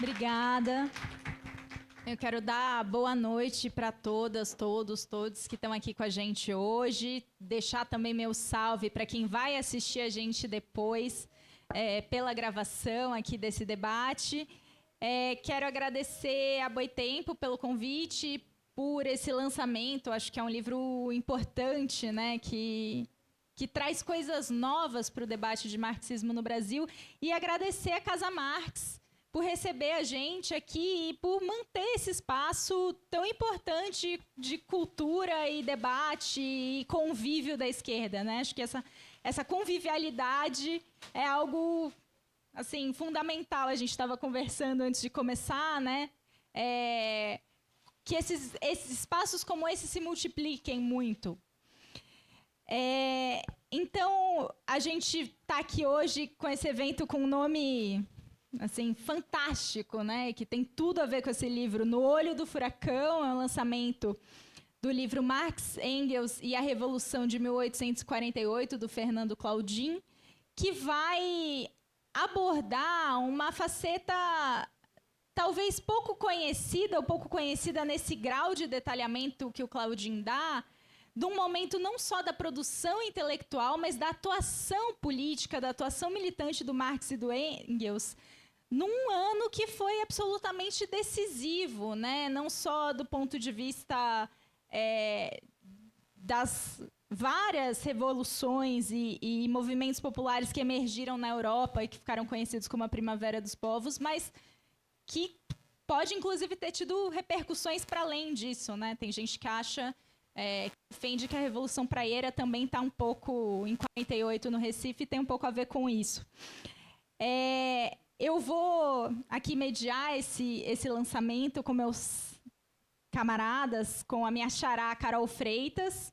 Obrigada. Eu quero dar boa noite para todas, todos que estão aqui com a gente hoje. Deixar também meu salve para quem vai assistir a gente depois, pela gravação aqui desse debate. Quero agradecer a Boitempo pelo convite, por esse lançamento. Acho que é um livro importante, né, que traz coisas novas para o debate de marxismo no Brasil. E agradecer a Casa Marx por receber a gente aqui e por manter esse espaço tão importante de cultura e debate e convívio da esquerda, né? Acho que essa convivialidade é algo assim fundamental. A gente estava conversando antes de começar, né? Que esses espaços como esse se multipliquem muito. Então, a gente está aqui hoje com esse evento com um nome assim, fantástico, né? Que tem tudo a ver com esse livro. No Olho do Furacão é um lançamento do livro Marx, Engels e a Revolução de 1848, do Fernando Claudin, que vai abordar uma faceta talvez pouco conhecida, ou pouco conhecida nesse grau de detalhamento que o Claudin dá, de um momento não só da produção intelectual, mas da atuação política, da atuação militante do Marx e do Engels, num ano que foi absolutamente decisivo, né? Não só do ponto de vista das várias revoluções e movimentos populares que emergiram na Europa e que ficaram conhecidos como a Primavera dos Povos, mas que pode, inclusive, ter tido repercussões para além disso, né? Tem gente que acha, que defende que a Revolução Praieira também está um pouco, em 48 no Recife, tem um pouco a ver com isso. Eu vou aqui mediar esse lançamento com meus camaradas, com a minha xará Carol Freitas.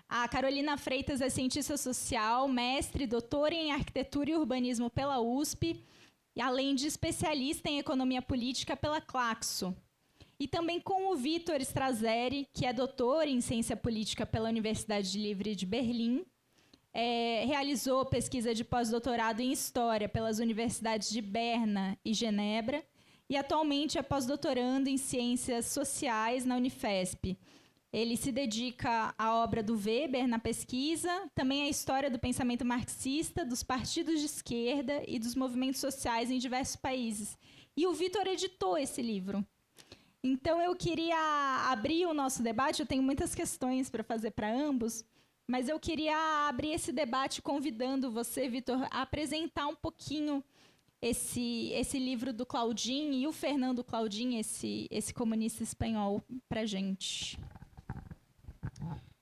A Carolina Freitas é cientista social, mestre, doutora em arquitetura e urbanismo pela USP, e além de especialista em economia política pela Claxo. E também com o Vitor Strazzeri, que é doutor em ciência política pela Universidade Livre de Berlim, realizou pesquisa de pós-doutorado em História pelas universidades de Berna e Genebra, e atualmente é pós-doutorando em Ciências Sociais na Unifesp. Ele se dedica à obra do Weber na pesquisa, também à história do pensamento marxista, dos partidos de esquerda e dos movimentos sociais em diversos países. E o Vitor editou esse livro. Então, eu queria abrir o nosso debate. Eu tenho muitas questões para fazer para ambos, mas eu queria abrir esse debate convidando você, Vitor, a apresentar um pouquinho esse livro do Claudin e o Fernando Claudin, esse comunista espanhol, para a gente.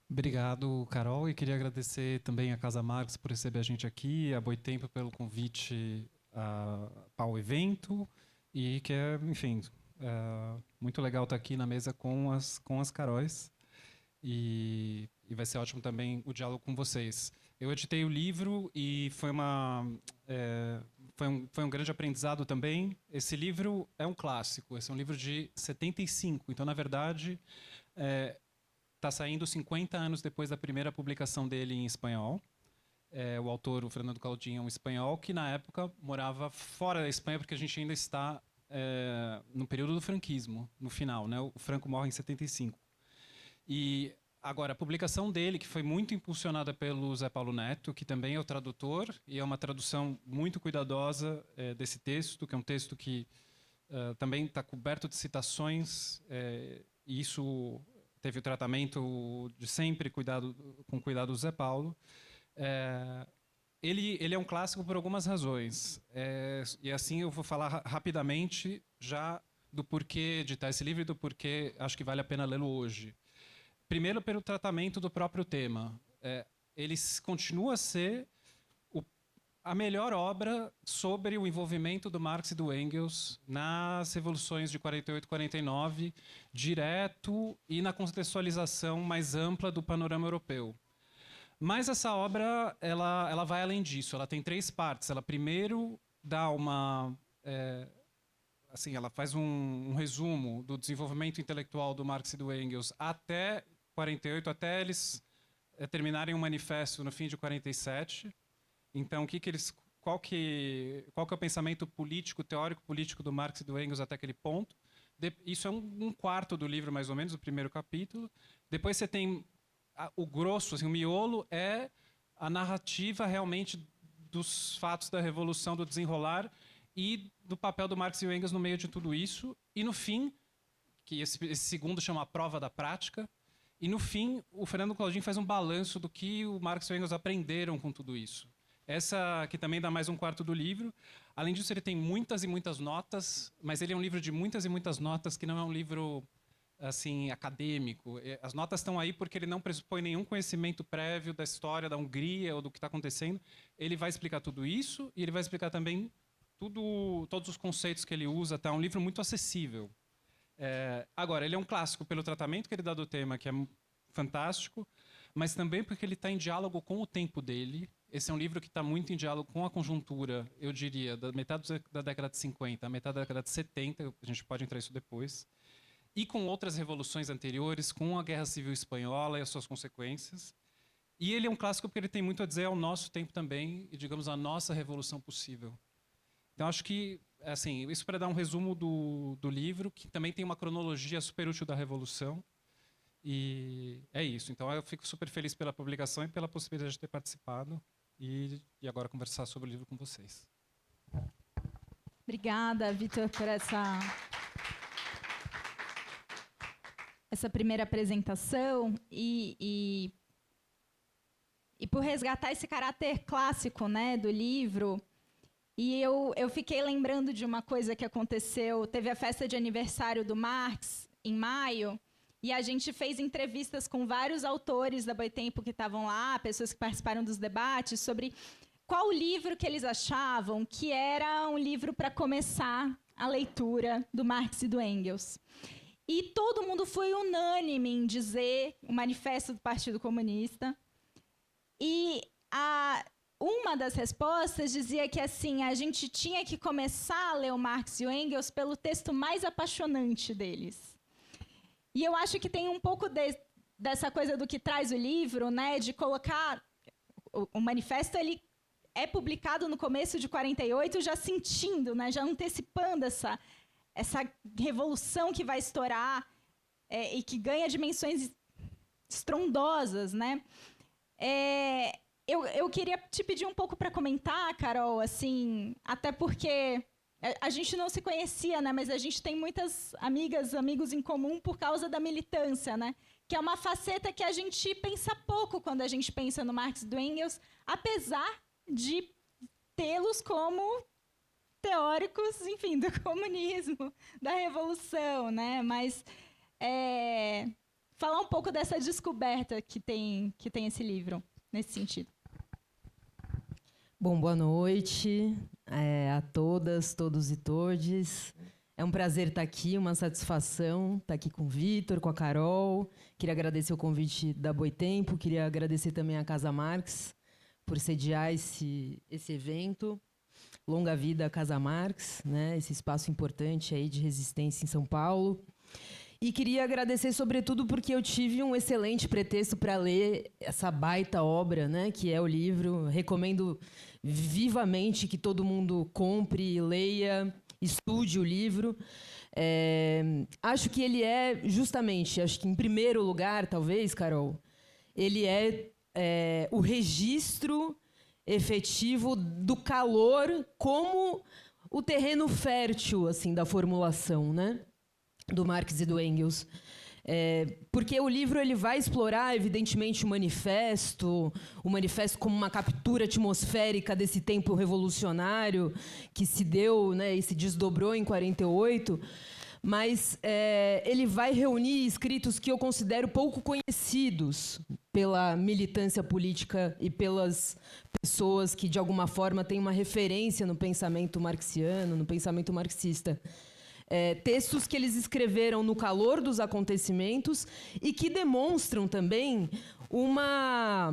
Obrigado, Carol, e queria agradecer também a Casa Marx por receber a gente aqui, a Boitempo pelo convite para o evento, e que é, enfim, muito legal estar aqui na mesa com as Caróis, e vai ser ótimo também o diálogo com vocês. Eu editei o livro e foi um grande aprendizado também. Esse livro é um clássico, esse é um livro de 75, então, na verdade, está saindo 50 anos depois da primeira publicação dele em espanhol. O autor, o Fernando Claudin, é um espanhol que, na época, morava fora da Espanha, porque a gente ainda está no período do franquismo, no final, né? O Franco morre em 75. E, agora, a publicação dele, que foi muito impulsionada pelo Zé Paulo Neto, que também é o tradutor, e é uma tradução muito cuidadosa desse texto, que é um texto que também está coberto de citações, e isso teve o tratamento de sempre com cuidado do Zé Paulo. Ele é um clássico por algumas razões. E assim eu vou falar rapidamente já do porquê editar esse livro e do porquê acho que vale a pena lê-lo hoje. Primeiro, pelo tratamento do próprio tema. Ele continua a ser a melhor obra sobre o envolvimento do Marx e do Engels nas revoluções de 48 e 49, direto e na contextualização mais ampla do panorama europeu. Mas essa obra ela vai além disso. Ela tem 3 partes. Ela primeiro dá ela faz um resumo do desenvolvimento intelectual do Marx e do Engels até 48, até eles terminarem um manifesto no fim de 47. Então, o que eles qual que é o pensamento político, teórico-político do Marx e do Engels até aquele ponto. Isso é um quarto do livro, mais ou menos, o primeiro capítulo. Depois você tem o grosso, assim, o miolo é a narrativa realmente dos fatos da Revolução, do desenrolar e do papel do Marx e o Engels no meio de tudo isso. E no fim, que esse segundo chama a prova da prática, e no fim o Fernando Claudin faz um balanço do que o Marx e o Engels aprenderam com tudo isso. Essa que também dá mais um quarto do livro. Além disso, ele tem muitas e muitas notas, mas ele é um livro de muitas e muitas notas, que não é um livro assim acadêmico. As notas estão aí porque ele não pressupõe nenhum conhecimento prévio da história da Hungria ou do que está acontecendo. Ele vai explicar tudo isso e ele vai explicar também todos os conceitos que ele usa. Tá? É um livro muito acessível. Agora, ele é um clássico pelo tratamento que ele dá do tema, que é fantástico, mas também porque ele está em diálogo com o tempo dele. Esse é um livro que está muito em diálogo com a conjuntura, eu diria, da metade da década de 50 à metade da década de 70, a gente pode entrar nisso depois, e com outras revoluções anteriores, com a Guerra Civil Espanhola e as suas consequências. E ele é um clássico porque ele tem muito a dizer ao nosso tempo também, e, digamos, a nossa revolução possível. Então, acho que, assim, isso para dar um resumo do livro, que também tem uma cronologia super útil da Revolução. E é isso. Então, eu fico super feliz pela publicação e pela possibilidade de ter participado e agora conversar sobre o livro com vocês. Obrigada, Vitor, por essa primeira apresentação e por resgatar esse caráter clássico, né, do livro. E eu fiquei lembrando de uma coisa que aconteceu. Teve a festa de aniversário do Marx, em maio, e a gente fez entrevistas com vários autores da Boitempo que estavam lá, pessoas que participaram dos debates, sobre qual livro que eles achavam que era um livro para começar a leitura do Marx e do Engels. E todo mundo foi unânime em dizer o Manifesto do Partido Comunista. E uma das respostas dizia que assim, a gente tinha que começar a ler o Marx e o Engels pelo texto mais apaixonante deles. E eu acho que tem um pouco dessa coisa do que traz o livro, né, de colocar... O manifesto ele é publicado no começo de 48, já sentindo, né, já antecipando essa revolução que vai estourar e que ganha dimensões estrondosas, né? Eu queria te pedir um pouco para comentar, Carol, assim, até porque a gente não se conhecia, né? Mas a gente tem muitas amigas, amigos em comum por causa da militância, né? Que é uma faceta que a gente pensa pouco quando a gente pensa no Marx e do Engels, apesar de tê-los como teóricos, enfim, do comunismo, da revolução, né? Mas falar um pouco dessa descoberta que tem esse livro, nesse sentido. Bom, boa noite a todas, todos e todes. É um prazer estar aqui, uma satisfação estar aqui com o Vitor, com a Carol. Queria agradecer o convite da Boitempo, queria agradecer também à Casa Marx por sediar esse evento. Longa vida à Casa Marx, né? Esse espaço importante aí de resistência em São Paulo. E queria agradecer, sobretudo, porque eu tive um excelente pretexto para ler essa baita obra, né, que é o livro. Recomendo vivamente que todo mundo compre, leia, estude o livro. Acho que ele é, justamente, acho que em primeiro lugar, talvez, Carol, ele é o registro efetivo do calor como o terreno fértil assim, da formulação, né? Do Marx e do Engels. Porque o livro ele vai explorar, evidentemente, o manifesto como uma captura atmosférica desse tempo revolucionário que se deu, né, e se desdobrou em 48, mas ele vai reunir escritos que eu considero pouco conhecidos pela militância política e pelas pessoas que, de alguma forma, têm uma referência no pensamento marxiano, no pensamento marxista. Textos que eles escreveram no calor dos acontecimentos e que demonstram também uma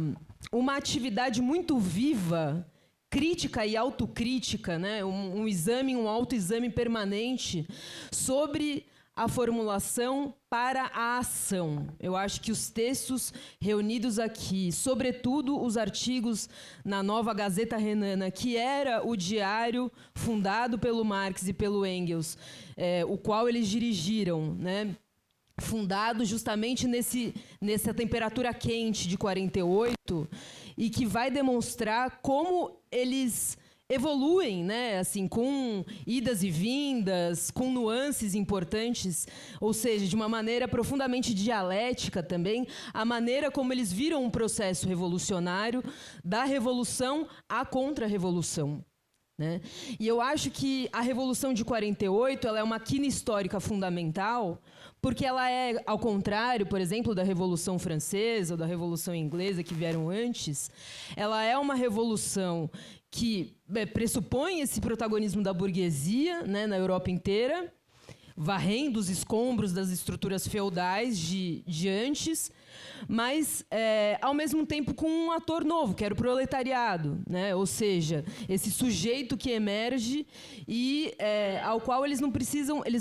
atividade muito viva, crítica e autocrítica, né? Um autoexame permanente sobre a formulação para a ação. Eu acho que os textos reunidos aqui, sobretudo os artigos na Nova Gazeta Renana, que era o diário fundado pelo Marx e pelo Engels, o qual eles dirigiram, né? Fundado justamente nessa temperatura quente de 48, e que vai demonstrar como eles evoluem, né, assim, com idas e vindas, com nuances importantes, ou seja, de uma maneira profundamente dialética também, a maneira como eles viram um processo revolucionário, da revolução à contra-revolução. Né? E eu acho que a Revolução de 48 ela é uma quina histórica fundamental, porque ela é, ao contrário, por exemplo, da Revolução Francesa ou da Revolução Inglesa, que vieram antes, ela é uma revolução que pressupõe esse protagonismo da burguesia, né, na Europa inteira, varrendo os escombros das estruturas feudais de antes, mas, ao mesmo tempo, com um ator novo, que era o proletariado, né? Ou seja, esse sujeito que emerge e ao qual eles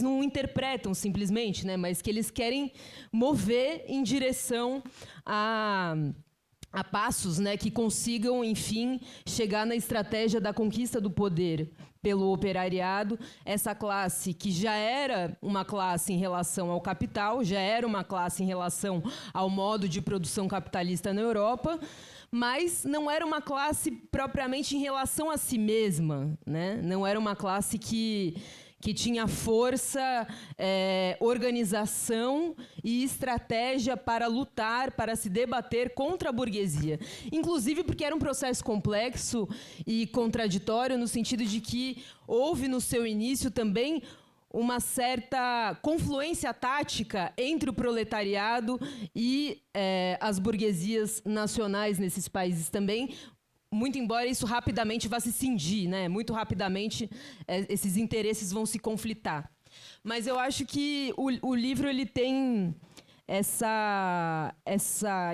não interpretam simplesmente, né? Mas que eles querem mover em direção a passos, né, que consigam, enfim, chegar na estratégia da conquista do poder pelo operariado, essa classe que já era uma classe em relação ao capital, já era uma classe em relação ao modo de produção capitalista na Europa, mas não era uma classe propriamente em relação a si mesma, né? Não era uma classe que tinha força, organização e estratégia para lutar, para se debater contra a burguesia. Inclusive porque era um processo complexo e contraditório, no sentido de que houve no seu início também uma certa confluência tática entre o proletariado e as burguesias nacionais nesses países também, muito embora isso rapidamente vá se cindir, né? Muito rapidamente esses interesses vão se conflitar. Mas eu acho que o livro ele tem essa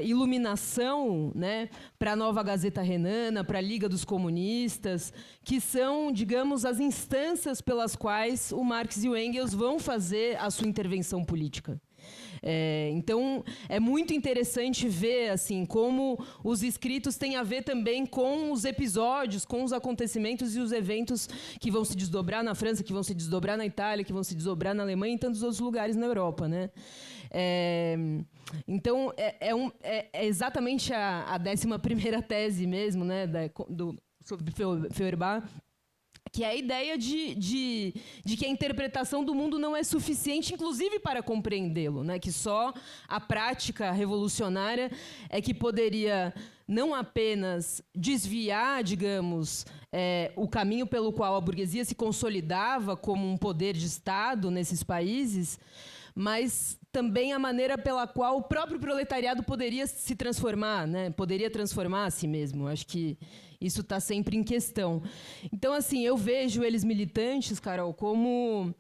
iluminação, né, para a Nova Gazeta Renana, para a Liga dos Comunistas, que são, digamos, as instâncias pelas quais o Marx e o Engels vão fazer a sua intervenção política. Então, é muito interessante ver assim, como os escritos têm a ver também com os episódios, com os acontecimentos e os eventos que vão se desdobrar na França, que vão se desdobrar na Itália, que vão se desdobrar na Alemanha e em tantos outros lugares na Europa. Né? Então, é exatamente a 11ª tese mesmo, né, sobre Feuerbach, que é a ideia de que a interpretação do mundo não é suficiente, inclusive para compreendê-lo, né? Que só a prática revolucionária é que poderia não apenas desviar, digamos, o caminho pelo qual a burguesia se consolidava como um poder de Estado nesses países, mas também a maneira pela qual o próprio proletariado poderia se transformar, né? Poderia transformar a si mesmo. Acho que isso está sempre em questão. Então, assim, eu vejo eles militantes, Carol, como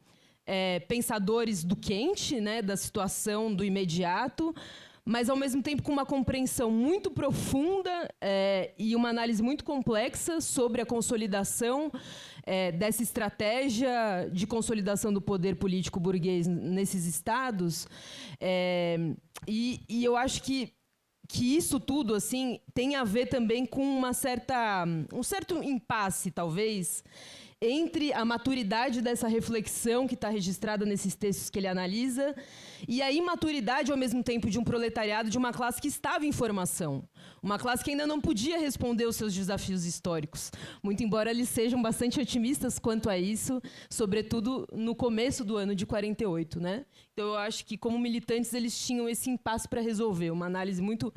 pensadores do quente, né? Da situação do imediato, mas, ao mesmo tempo, com uma compreensão muito profunda e uma análise muito complexa sobre a consolidação dessa estratégia de consolidação do poder político burguês nesses estados. E eu acho que isso tudo assim, tem a ver também com um certo impasse, talvez, entre a maturidade dessa reflexão que está registrada nesses textos que ele analisa e a imaturidade, ao mesmo tempo, de um proletariado, de uma classe que estava em formação. Uma classe que ainda não podia responder aos seus desafios históricos. Muito embora eles sejam bastante otimistas quanto a isso, sobretudo no começo do ano de 48. Né? Então, eu acho que, como militantes, eles tinham esse impasse para resolver. Uma análise muito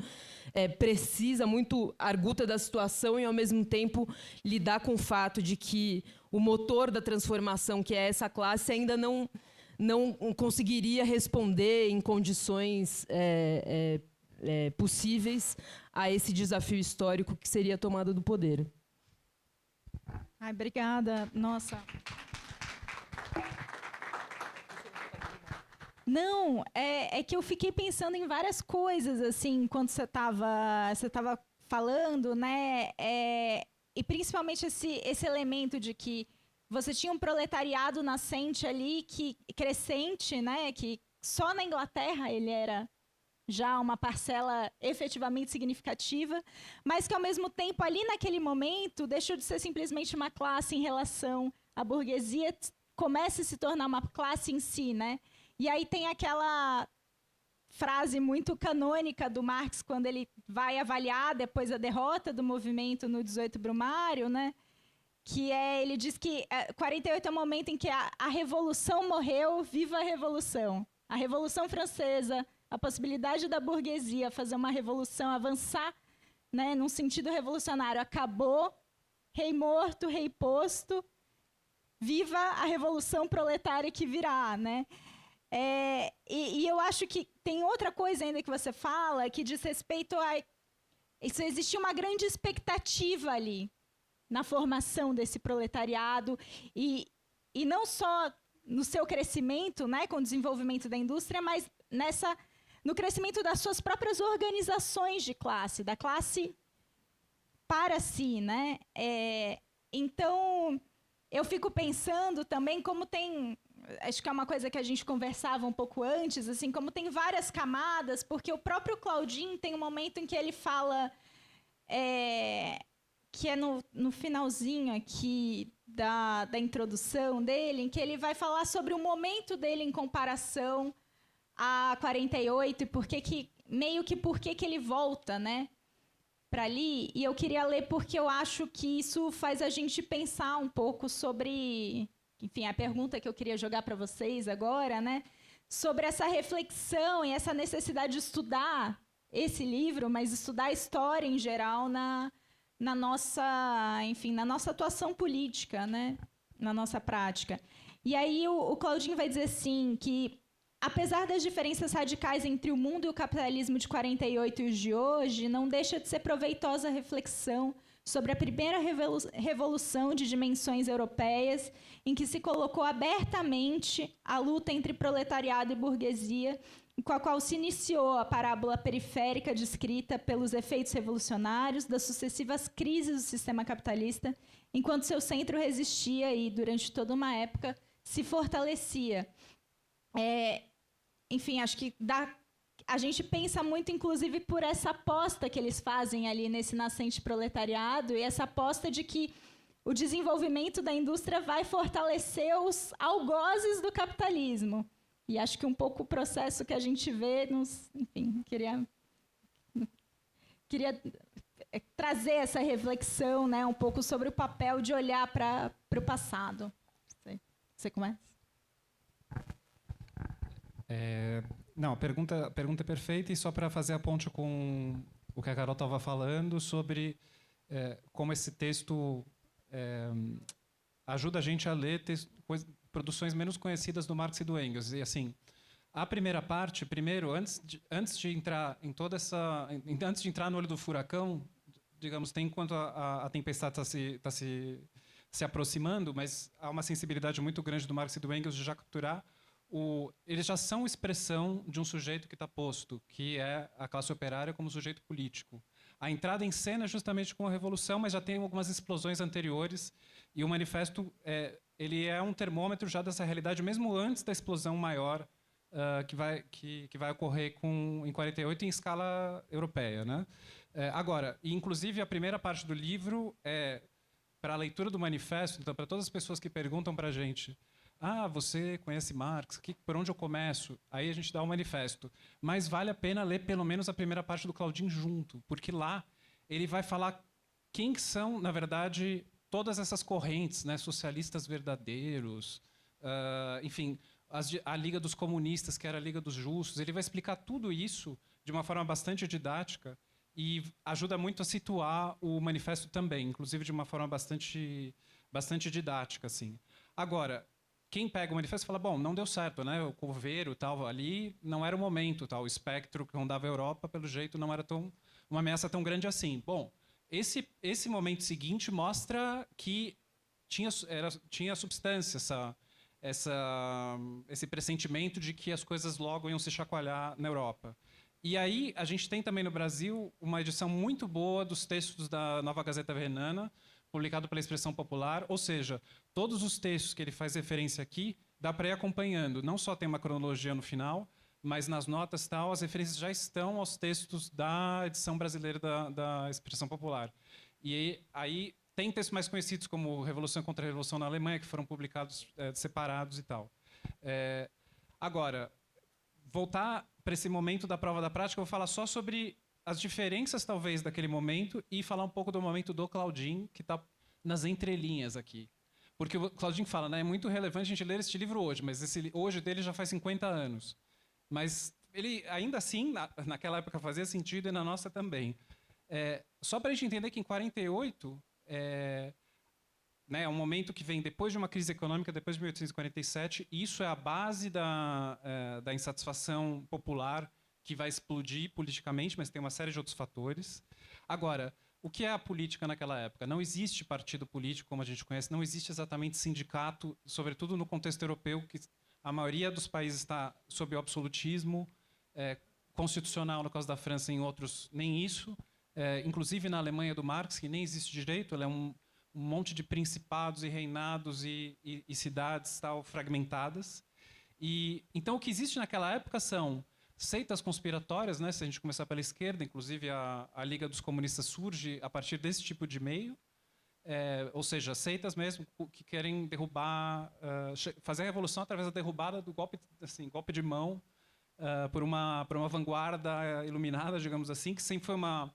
precisa, muito arguta da situação e, ao mesmo tempo, lidar com o fato de que o motor da transformação, que é essa classe, ainda não conseguiria responder em condições possíveis a esse desafio histórico que seria a tomada do poder. Ai, obrigada. Nossa. Não, é que eu fiquei pensando em várias coisas, assim, quando você estava falando, né? E principalmente esse elemento de que você tinha um proletariado nascente ali, crescente, né, que só na Inglaterra ele era já uma parcela efetivamente significativa, mas que, ao mesmo tempo, ali naquele momento, deixou de ser simplesmente uma classe em relação à burguesia, começa a se tornar uma classe em si, né? E aí tem aquela frase muito canônica do Marx, quando ele vai avaliar depois a derrota do movimento no 18 Brumário, né? Que ele diz que 48 é o momento em que a revolução morreu, viva a revolução. A Revolução Francesa, a possibilidade da burguesia fazer uma revolução, avançar, né, num sentido revolucionário, acabou, rei morto, rei posto, viva a revolução proletária que virá, né? E eu acho que tem outra coisa ainda que você fala, que diz respeito a... Isso, existia uma grande expectativa ali, na formação desse proletariado, e não só no seu crescimento, né, com o desenvolvimento da indústria, mas no crescimento das suas próprias organizações de classe, da classe para si, né? Então, eu fico pensando também como tem, acho que é uma coisa que a gente conversava um pouco antes, assim, como tem várias camadas, porque o próprio Claudin tem um momento em que ele fala, que é no finalzinho aqui da introdução dele, em que ele vai falar sobre o momento dele em comparação a 48 e por que ele volta, né, para ali. E eu queria ler porque eu acho que isso faz a gente pensar um pouco sobre, enfim, a pergunta que eu queria jogar para vocês agora, né, sobre essa reflexão e essa necessidade de estudar esse livro, mas estudar a história em geral na nossa, enfim, na nossa atuação política, né, na nossa prática. E aí o Claudinho vai dizer assim que, apesar das diferenças radicais entre o mundo e o capitalismo de 48 e os de hoje, não deixa de ser proveitosa a reflexão sobre a primeira revolução de dimensões europeias, em que se colocou abertamente a luta entre proletariado e burguesia, com a qual se iniciou a parábola periférica descrita pelos efeitos revolucionários das sucessivas crises do sistema capitalista, enquanto seu centro resistia e, durante toda uma época, se fortalecia. Enfim, acho que a gente pensa muito, inclusive, por essa aposta que eles fazem ali nesse nascente proletariado e essa aposta de que o desenvolvimento da indústria vai fortalecer os algozes do capitalismo. E acho que um pouco o processo que a gente vê, enfim, queria trazer essa reflexão, né, um pouco sobre o papel de olhar para o passado. Você começa? Não, a pergunta é perfeita, e só para fazer a ponte com o que a Carol estava falando sobre como esse texto ajuda a gente a ler produções menos conhecidas do Marx e do Engels. E assim, a primeira parte, primeiro, antes de entrar em toda antes de entrar no olho do furacão, digamos, tem enquanto a tempestade está se aproximando, mas há uma sensibilidade muito grande do Marx e do Engels de já capturar eles já são expressão de um sujeito que está posto, que é a classe operária como sujeito político. A entrada em cena é justamente com a Revolução, mas já tem algumas explosões anteriores, e o manifesto ele é um termômetro já dessa realidade, mesmo antes da explosão maior que vai ocorrer em 48 em escala europeia, né? Agora, inclusive a primeira parte do livro para a leitura do manifesto, então para todas as pessoas que perguntam para a gente: você conhece Marx? Por onde eu começo? Aí a gente dá o manifesto. Mas vale a pena ler pelo menos a primeira parte do Claudin junto, porque lá ele vai falar quem são, na verdade, todas essas correntes, né, socialistas verdadeiros, enfim, a Liga dos Comunistas, que era a Liga dos Justos. Ele vai explicar tudo isso de uma forma bastante didática e ajuda muito a situar o manifesto também, inclusive de uma forma bastante didática, assim. Agora, quem pega o manifesto fala, bom, não deu certo, né? O coveiro tal ali não era o momento, tal. O espectro que rondava a Europa, pelo jeito, não era uma ameaça tão grande assim. Bom, esse momento seguinte mostra que tinha substância esse pressentimento de que as coisas logo iam se chacoalhar na Europa. E aí a gente tem também no Brasil uma edição muito boa dos textos da Nova Gazeta Renana, publicado pela Expressão Popular, ou seja, todos os textos que ele faz referência aqui, dá para ir acompanhando. Não só tem uma cronologia no final, mas nas notas tal, as referências já estão aos textos da edição brasileira da Expressão Popular. E aí tem textos mais conhecidos, como Revolução contra a Revolução na Alemanha, que foram publicados separados e tal. Agora, voltar para esse momento da prova da prática, eu vou falar só sobre as diferenças, talvez, daquele momento e falar um pouco do momento do Claudin, que está nas entrelinhas aqui. Porque o Claudin fala, né, é muito relevante a gente ler este livro hoje, mas esse hoje dele já faz 50 anos. Mas ele, ainda assim, naquela época fazia sentido e na nossa também. Só para a gente entender que em 48, né, é um momento que vem depois de uma crise econômica, depois de 1847, e isso é a base da insatisfação popular que vai explodir politicamente, mas tem uma série de outros fatores. Agora, o que é a política naquela época? Não existe partido político como a gente conhece, não existe exatamente sindicato, sobretudo no contexto europeu, que a maioria dos países está sob o absolutismo constitucional, no caso da França, em outros nem isso. Inclusive na Alemanha do Marx, que nem existe direito, ela é um monte de principados e reinados e cidades tal, fragmentadas. Então, o que existe naquela época são seitas conspiratórias, né? Se a gente começar pela esquerda, inclusive a Liga dos Comunistas surge a partir desse tipo de meio, ou seja, seitas mesmo que querem derrubar, fazer a revolução através da derrubada do golpe, assim, golpe de mão por uma vanguarda iluminada, digamos assim, que sempre foi uma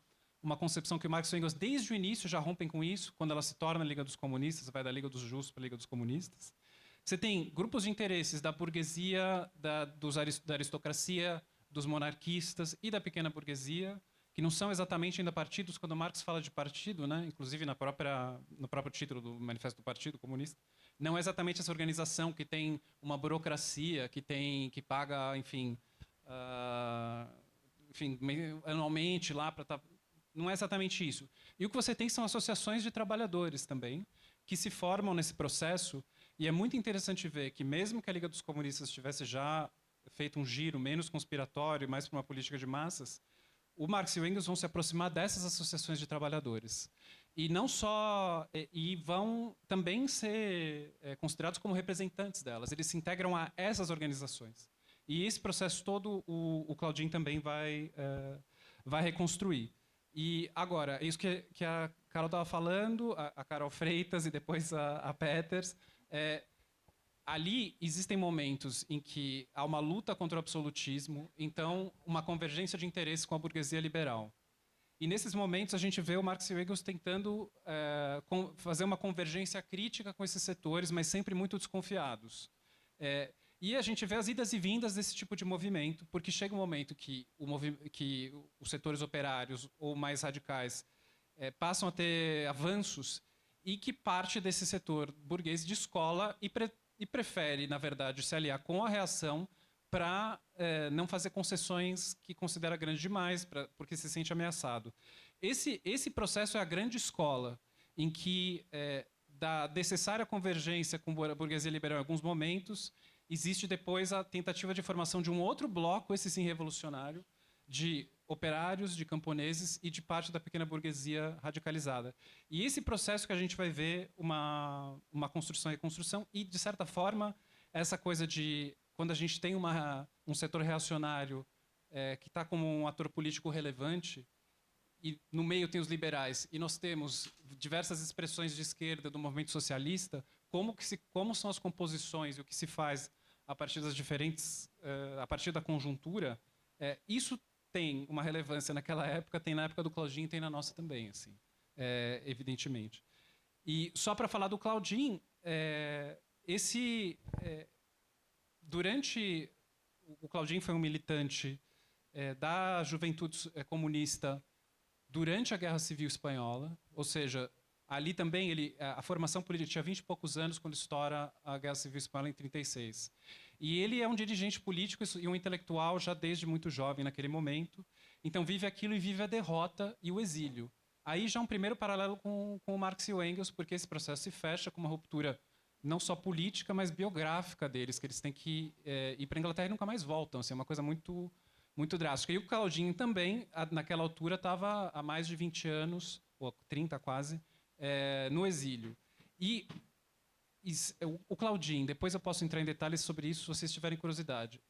concepção que o Marx e o Engels, desde o início, já rompem com isso, quando ela se torna a Liga dos Comunistas, vai da Liga dos Justos para a Liga dos Comunistas. Você tem grupos de interesses da burguesia, da aristocracia, dos monarquistas e da pequena burguesia, que não são exatamente ainda partidos. Quando Marx fala de partido, né, inclusive no próprio título do Manifesto do Partido Comunista, não é exatamente essa organização que tem uma burocracia, que paga, enfim, anualmente lá para estar... Não é exatamente isso. E o que você tem são associações de trabalhadores também, que se formam nesse processo, e é muito interessante ver que, mesmo que a Liga dos Comunistas tivesse já feito um giro menos conspiratório, mais para uma política de massas, o Marx e o Engels vão se aproximar dessas associações de trabalhadores. E não só... E vão também ser considerados como representantes delas. Eles se integram a essas organizações. E esse processo todo o Claudin também vai reconstruir. E agora, isso que a Carol estava falando, a Carol Freitas e depois a Peters, ali existem momentos em que há uma luta contra o absolutismo, então uma convergência de interesses com a burguesia liberal. E nesses momentos a gente vê o Marx e o Engels tentando fazer uma convergência crítica com esses setores, mas sempre muito desconfiados. E a gente vê as idas e vindas desse tipo de movimento, porque chega um momento que os setores operários ou mais radicais passam a ter avanços e que parte desse setor burguês descola e prefere, na verdade, se aliar com a reação para não fazer concessões que considera grande demais, porque se sente ameaçado. Esse processo é a grande escola em que, da necessária convergência com a burguesia liberal em alguns momentos, existe depois a tentativa de formação de um outro bloco, esse sim revolucionário, de operários, de camponeses e de parte da pequena burguesia radicalizada. E esse processo que a gente vai ver uma construção e reconstrução e, de certa forma, essa coisa de quando a gente tem um setor reacionário que está como um ator político relevante e no meio tem os liberais e nós temos diversas expressões de esquerda do movimento socialista, como são as composições e o que se faz a partir das diferentes, a partir da conjuntura, isso tem uma relevância naquela época, tem na época do Claudin, tem na nossa também, assim, evidentemente. E só para falar do Claudin, durante o Claudin foi um militante da juventude comunista durante a Guerra Civil Espanhola, ou seja, ali também a formação política tinha 20 e poucos anos quando estoura a Guerra Civil Espanhola em 36. E ele é um dirigente político e um intelectual já desde muito jovem naquele momento. Então vive aquilo e vive a derrota e o exílio. Aí já um primeiro paralelo com o Marx e o Engels, porque esse processo se fecha com uma ruptura não só política, mas biográfica deles, que eles têm que ir para a Inglaterra e nunca mais voltam. Assim, é uma coisa muito, muito drástica. E o Claudin também, naquela altura, estava há mais de 20 anos, ou 30 quase, no exílio. E o Claudin, depois eu posso entrar em detalhes sobre isso se vocês tiverem curiosidade.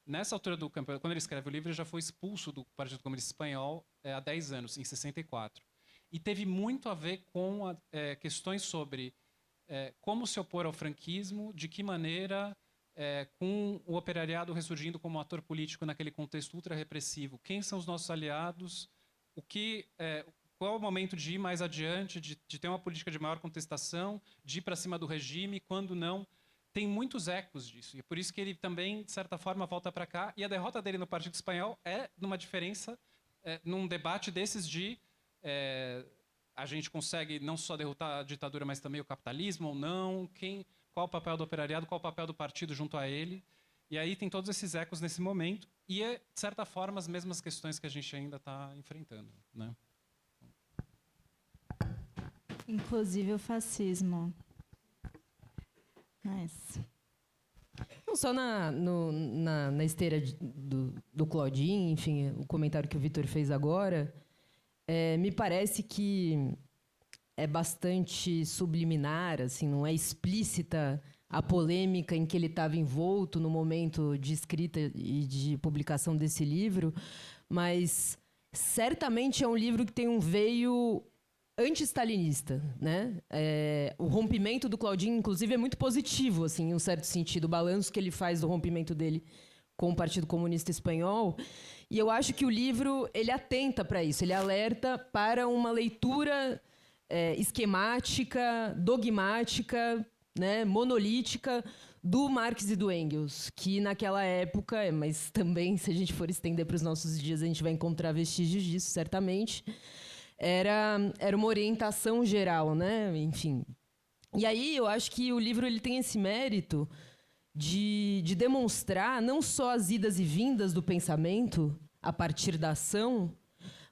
Nessa altura do campeonato, quando ele escreve o livro, ele já foi expulso do Partido Comunista Espanhol há 10 anos, em 64. E teve muito a ver com questões sobre como se opor ao franquismo, de que maneira, com o operariado ressurgindo como ator político naquele contexto ultra-repressivo, quem são os nossos aliados, qual é o momento de ir mais adiante, de ter uma política de maior contestação, de ir para cima do regime, quando não. Tem muitos ecos disso. E é por isso que ele também, de certa forma, volta para cá. E a derrota dele no Partido Espanhol é numa diferença, num debate desses de a gente consegue não só derrotar a ditadura, mas também o capitalismo ou não, qual o papel do operariado, qual o papel do partido junto a ele. E aí tem todos esses ecos nesse momento. E é, de certa forma, as mesmas questões que a gente ainda está enfrentando, né? Inclusive o fascismo. Nice. Não só na esteira do Claudin, enfim, o comentário que o Vitor fez agora, me parece que é bastante subliminar, assim, não é explícita a polêmica em que ele estava envolto no momento de escrita e de publicação desse livro, mas certamente é um livro que tem um veio anti-stalinista, né? O rompimento do Claudin, inclusive, é muito positivo, assim, em um certo sentido, o balanço que ele faz do rompimento dele com o Partido Comunista Espanhol. E eu acho que o livro ele atenta para isso, ele alerta para uma leitura esquemática, dogmática, né, monolítica do Marx e do Engels, que naquela época, mas também, se a gente for estender para os nossos dias, a gente vai encontrar vestígios disso, certamente, era uma orientação geral, né? Enfim. E aí eu acho que o livro ele tem esse mérito de demonstrar não só as idas e vindas do pensamento a partir da ação,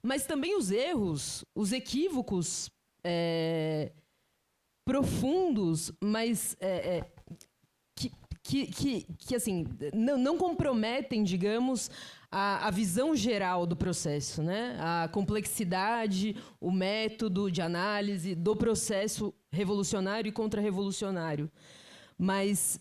mas também os erros, os equívocos profundos, mas que assim, não comprometem, digamos, a visão geral do processo, né? A complexidade, o método de análise do processo revolucionário e contra-revolucionário. Mas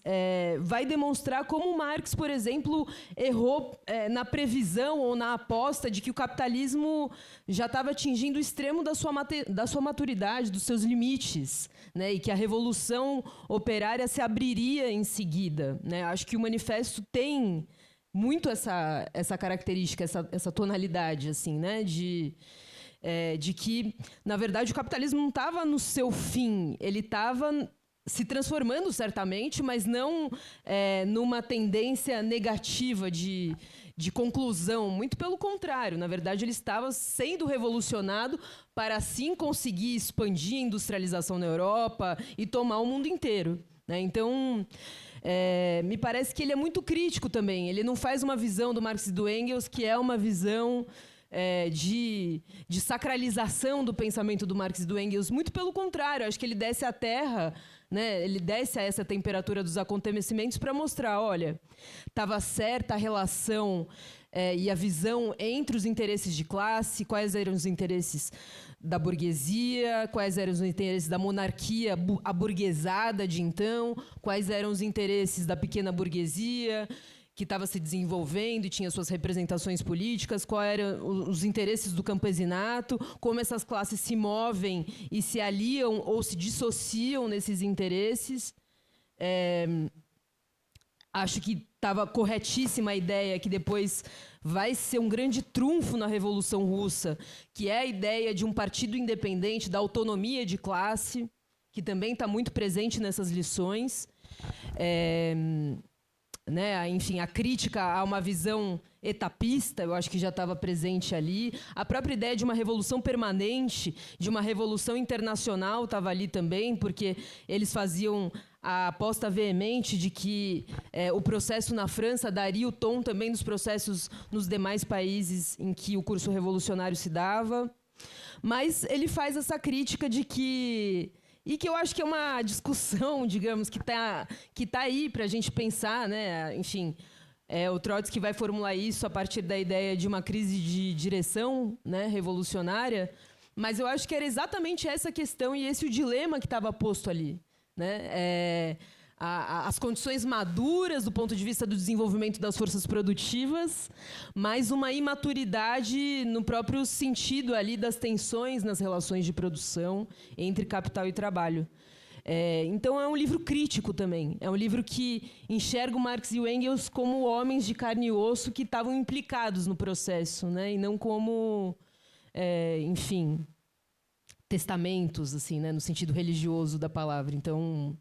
vai demonstrar como Marx, por exemplo, errou na previsão ou na aposta de que o capitalismo já estava atingindo o extremo da sua maturidade, dos seus limites, né? E que a revolução operária se abriria em seguida, né? Acho que o manifesto tem muito essa característica, essa tonalidade, assim, né? De que, na verdade, o capitalismo não estava no seu fim, ele estava se transformando, certamente, mas não numa tendência negativa de conclusão. Muito pelo contrário. Na verdade, ele estava sendo revolucionado para, assim, conseguir expandir a industrialização na Europa e tomar o mundo inteiro, né? Então, me parece que ele é muito crítico também. Ele não faz uma visão do Marx e do Engels, que é uma visão de sacralização do pensamento do Marx e do Engels. Muito pelo contrário. Acho que ele desce à terra, né? Ele desce a essa temperatura dos acontecimentos para mostrar, olha, estava certa a relação e a visão entre os interesses de classe, quais eram os interesses da burguesia, quais eram os interesses da monarquia aburguesada de então, quais eram os interesses da pequena burguesia que estava se desenvolvendo e tinha suas representações políticas, quais eram os interesses do campesinato, como essas classes se movem e se aliam ou se dissociam nesses interesses. Acho que estava corretíssima a ideia que depois vai ser um grande trunfo na Revolução Russa, que é a ideia de um partido independente, da autonomia de classe, que também está muito presente nessas lições. Né? Enfim, a crítica a uma visão etapista, eu acho que já estava presente ali. A própria ideia de uma revolução permanente, de uma revolução internacional, estava ali também, porque eles faziam a aposta veemente de que o processo na França daria o tom também dos processos nos demais países em que o curso revolucionário se dava. Mas ele faz essa crítica de que... E que eu acho que é uma discussão, digamos, que tá aí para a gente pensar, né? Enfim, o Trotsky vai formular isso a partir da ideia de uma crise de direção, né, revolucionária, Mas eu acho que era exatamente essa questão e esse o dilema que estava posto ali, né? As condições maduras do ponto de vista do desenvolvimento das forças produtivas, mas uma imaturidade no próprio sentido ali das tensões nas relações de produção entre capital e trabalho. Então é um livro crítico também. É um livro que enxerga o Marx e o Engels como homens de carne e osso que estavam implicados no processo, né? E não como, enfim, testamentos, assim, né? No sentido religioso da palavra. Então,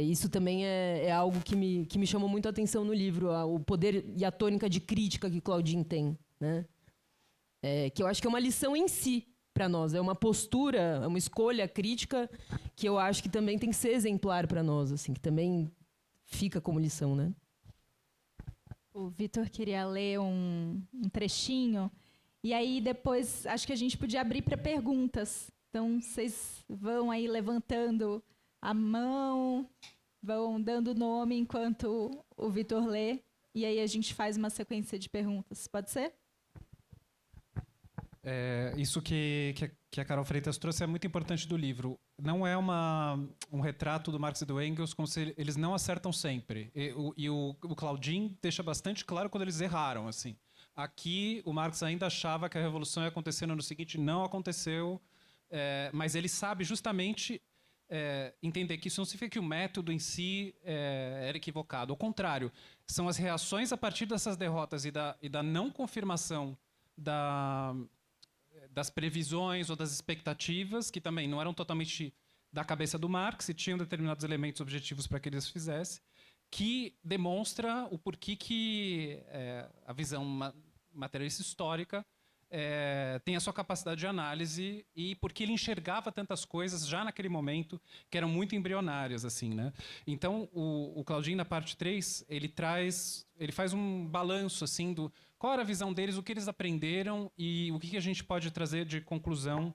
isso também é algo que me chamou muito a atenção no livro, o poder e a tônica de crítica que Claudine tem, né? Que eu acho que é uma lição em si para nós, é uma postura, é uma escolha crítica que eu acho que também tem que ser exemplar para nós, assim, que também fica como lição, né? O Vitor queria ler um trechinho, e aí depois acho que a gente podia abrir para perguntas. Então, vocês vão aí levantando a mão, vão dando nome enquanto o Vitor lê, e aí a gente faz uma sequência de perguntas. Pode ser? Isso que a Carol Freitas trouxe é muito importante do livro. Não é um retrato do Marx e do Engels como se eles não acertam sempre. E o Claudine deixa bastante claro quando eles erraram. Assim. Aqui, o Marx ainda achava que a revolução ia acontecer no ano seguinte, não aconteceu, mas ele sabe justamente entender que isso não significa que o método em si era equivocado. Ao contrário, são as reações a partir dessas derrotas e da não confirmação das previsões ou das expectativas, que também não eram totalmente da cabeça do Marx e tinham determinados elementos objetivos para que eles fizessem, que demonstra o porquê que a visão materialista histórica tem a sua capacidade de análise e porque ele enxergava tantas coisas já naquele momento que eram muito embrionárias, assim, né? Então, o Claudine, na parte 3, ele faz um balanço, assim, do qual era a visão deles, o que eles aprenderam e o que a gente pode trazer de conclusão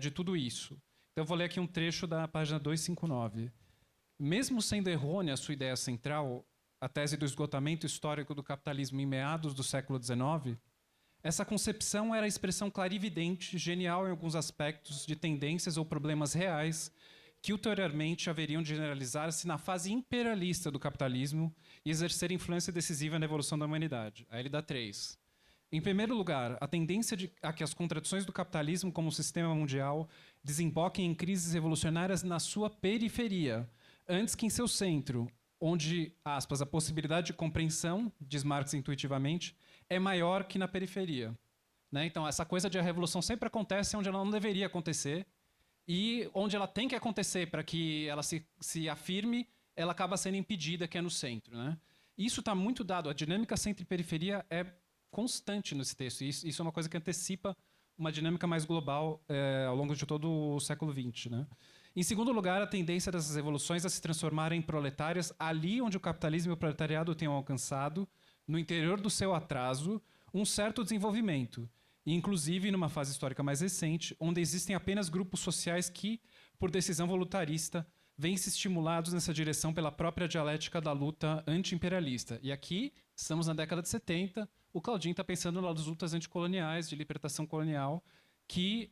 de tudo isso. Então, eu vou ler aqui um trecho da página 259. Mesmo sendo errônea a sua ideia central, a tese do esgotamento histórico do capitalismo em meados do século XIX, essa concepção era a expressão clarividente, genial em alguns aspectos, de tendências ou problemas reais que ulteriormente haveriam de generalizar-se na fase imperialista do capitalismo e exercer influência decisiva na evolução da humanidade. Aí ele dá 3. Em primeiro lugar, a tendência a que as contradições do capitalismo como sistema mundial desemboquem em crises revolucionárias na sua periferia, antes que em seu centro, onde, aspas, a possibilidade de compreensão, diz Marx intuitivamente, é maior que na periferia. Né? Então, essa coisa de a revolução sempre acontece onde ela não deveria acontecer e onde ela tem que acontecer para que ela se afirme, ela acaba sendo impedida, que é no centro. Né? Isso está muito dado, a dinâmica centro e periferia é constante nesse texto. Isso é uma coisa que antecipa uma dinâmica mais global ao longo de todo o século XX. Né? Em segundo lugar, a tendência dessas revoluções a se transformarem em proletárias ali onde o capitalismo e o proletariado tenham alcançado, no interior do seu atraso, um certo desenvolvimento, e inclusive numa fase histórica mais recente, onde existem apenas grupos sociais que, por decisão voluntarista, vêm-se estimulados nessa direção pela própria dialética da luta anti-imperialista. E aqui, estamos na década de 70, o Claudine está pensando nas lutas anticoloniais, de libertação colonial, que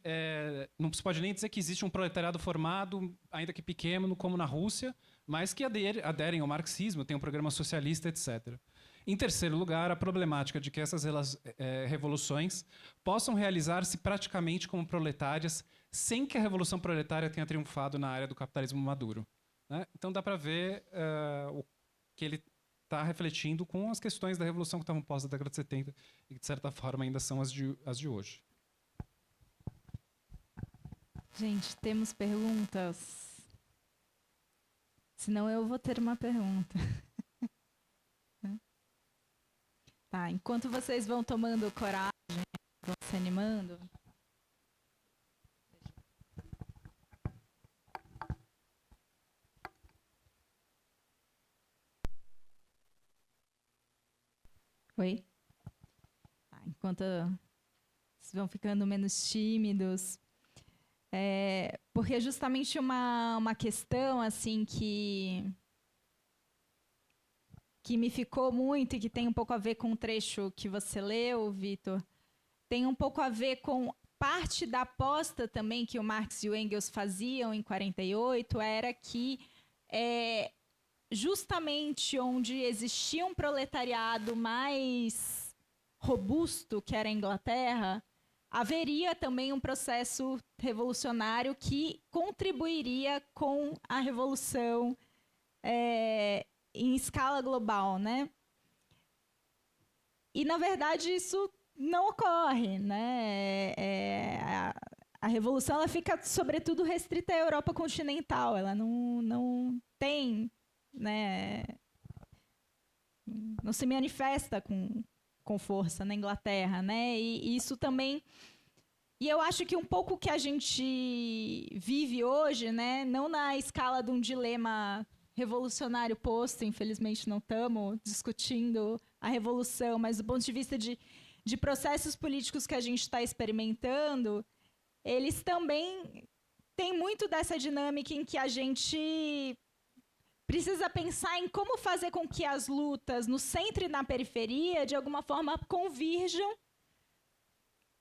não se pode nem dizer que existe um proletariado formado, ainda que pequeno, como na Rússia, mas que aderem ao marxismo, tem um programa socialista, etc. Em terceiro lugar, a problemática de que essas revoluções possam realizar-se praticamente como proletárias, sem que a revolução proletária tenha triunfado na área do capitalismo maduro. Né? Então dá para ver o que ele está refletindo com as questões da revolução que estavam pós da década de 70 e que, de certa forma, ainda são as de hoje. Gente, temos perguntas? Senão eu vou ter uma pergunta. Tá, enquanto vocês vão tomando coragem, vão se animando. Oi? Tá, enquanto vocês vão ficando menos tímidos. Porque é justamente uma questão assim que me ficou muito e que tem um pouco a ver com o trecho que você leu, Vitor, tem um pouco a ver com parte da aposta também que o Marx e o Engels faziam em 48 era que justamente onde existia um proletariado mais robusto, que era a Inglaterra, haveria também um processo revolucionário que contribuiria com a revolução em escala global, né? E, na verdade, isso não ocorre, né? A revolução ela fica, sobretudo, restrita à Europa continental. Ela não tem, né? Não se manifesta com força na Inglaterra, né? E isso também... E eu acho que um pouco que a gente vive hoje, né? Não na escala de um dilema revolucionário posto, infelizmente não estamos discutindo a revolução, mas do ponto de vista de processos políticos que a gente está experimentando, eles também têm muito dessa dinâmica em que a gente precisa pensar em como fazer com que as lutas no centro e na periferia, de alguma forma, convirjam,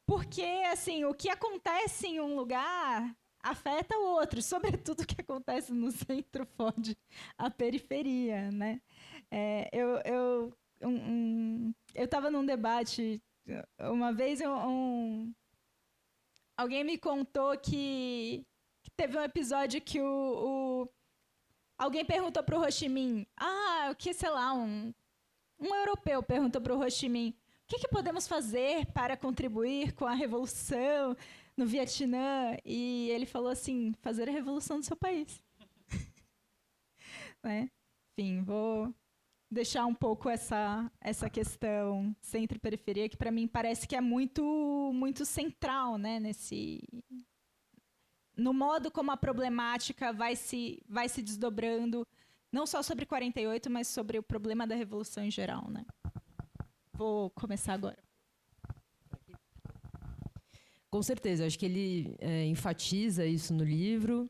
porque, assim, o que acontece em um lugar afeta o outro, sobretudo o que acontece no centro fode a periferia, né? Eu estava num debate uma vez, alguém me contou que teve um episódio que alguém perguntou para o Ho Chi Minh, o que, sei lá, um europeu perguntou para o Ho Chi Minh, o que podemos fazer para contribuir com a revolução no Vietnã? E ele falou assim, fazer a revolução do seu país. Né? Enfim, vou deixar um pouco essa questão centro-periferia, que para mim parece que é muito, muito central, né, no modo como a problemática vai se desdobrando, não só sobre 48, mas sobre o problema da revolução em geral, né? Vou começar agora. Com certeza, acho que ele enfatiza isso no livro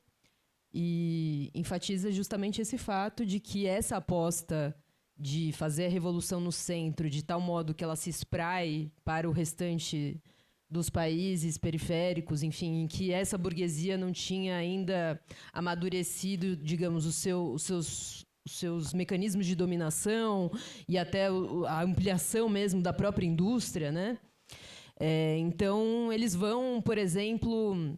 e enfatiza justamente esse fato de que essa aposta de fazer a revolução no centro de tal modo que ela se espraie para o restante dos países periféricos, enfim, em que essa burguesia não tinha ainda amadurecido, digamos, os seus mecanismos de dominação e até a ampliação mesmo da própria indústria, né? Então, eles vão, por exemplo,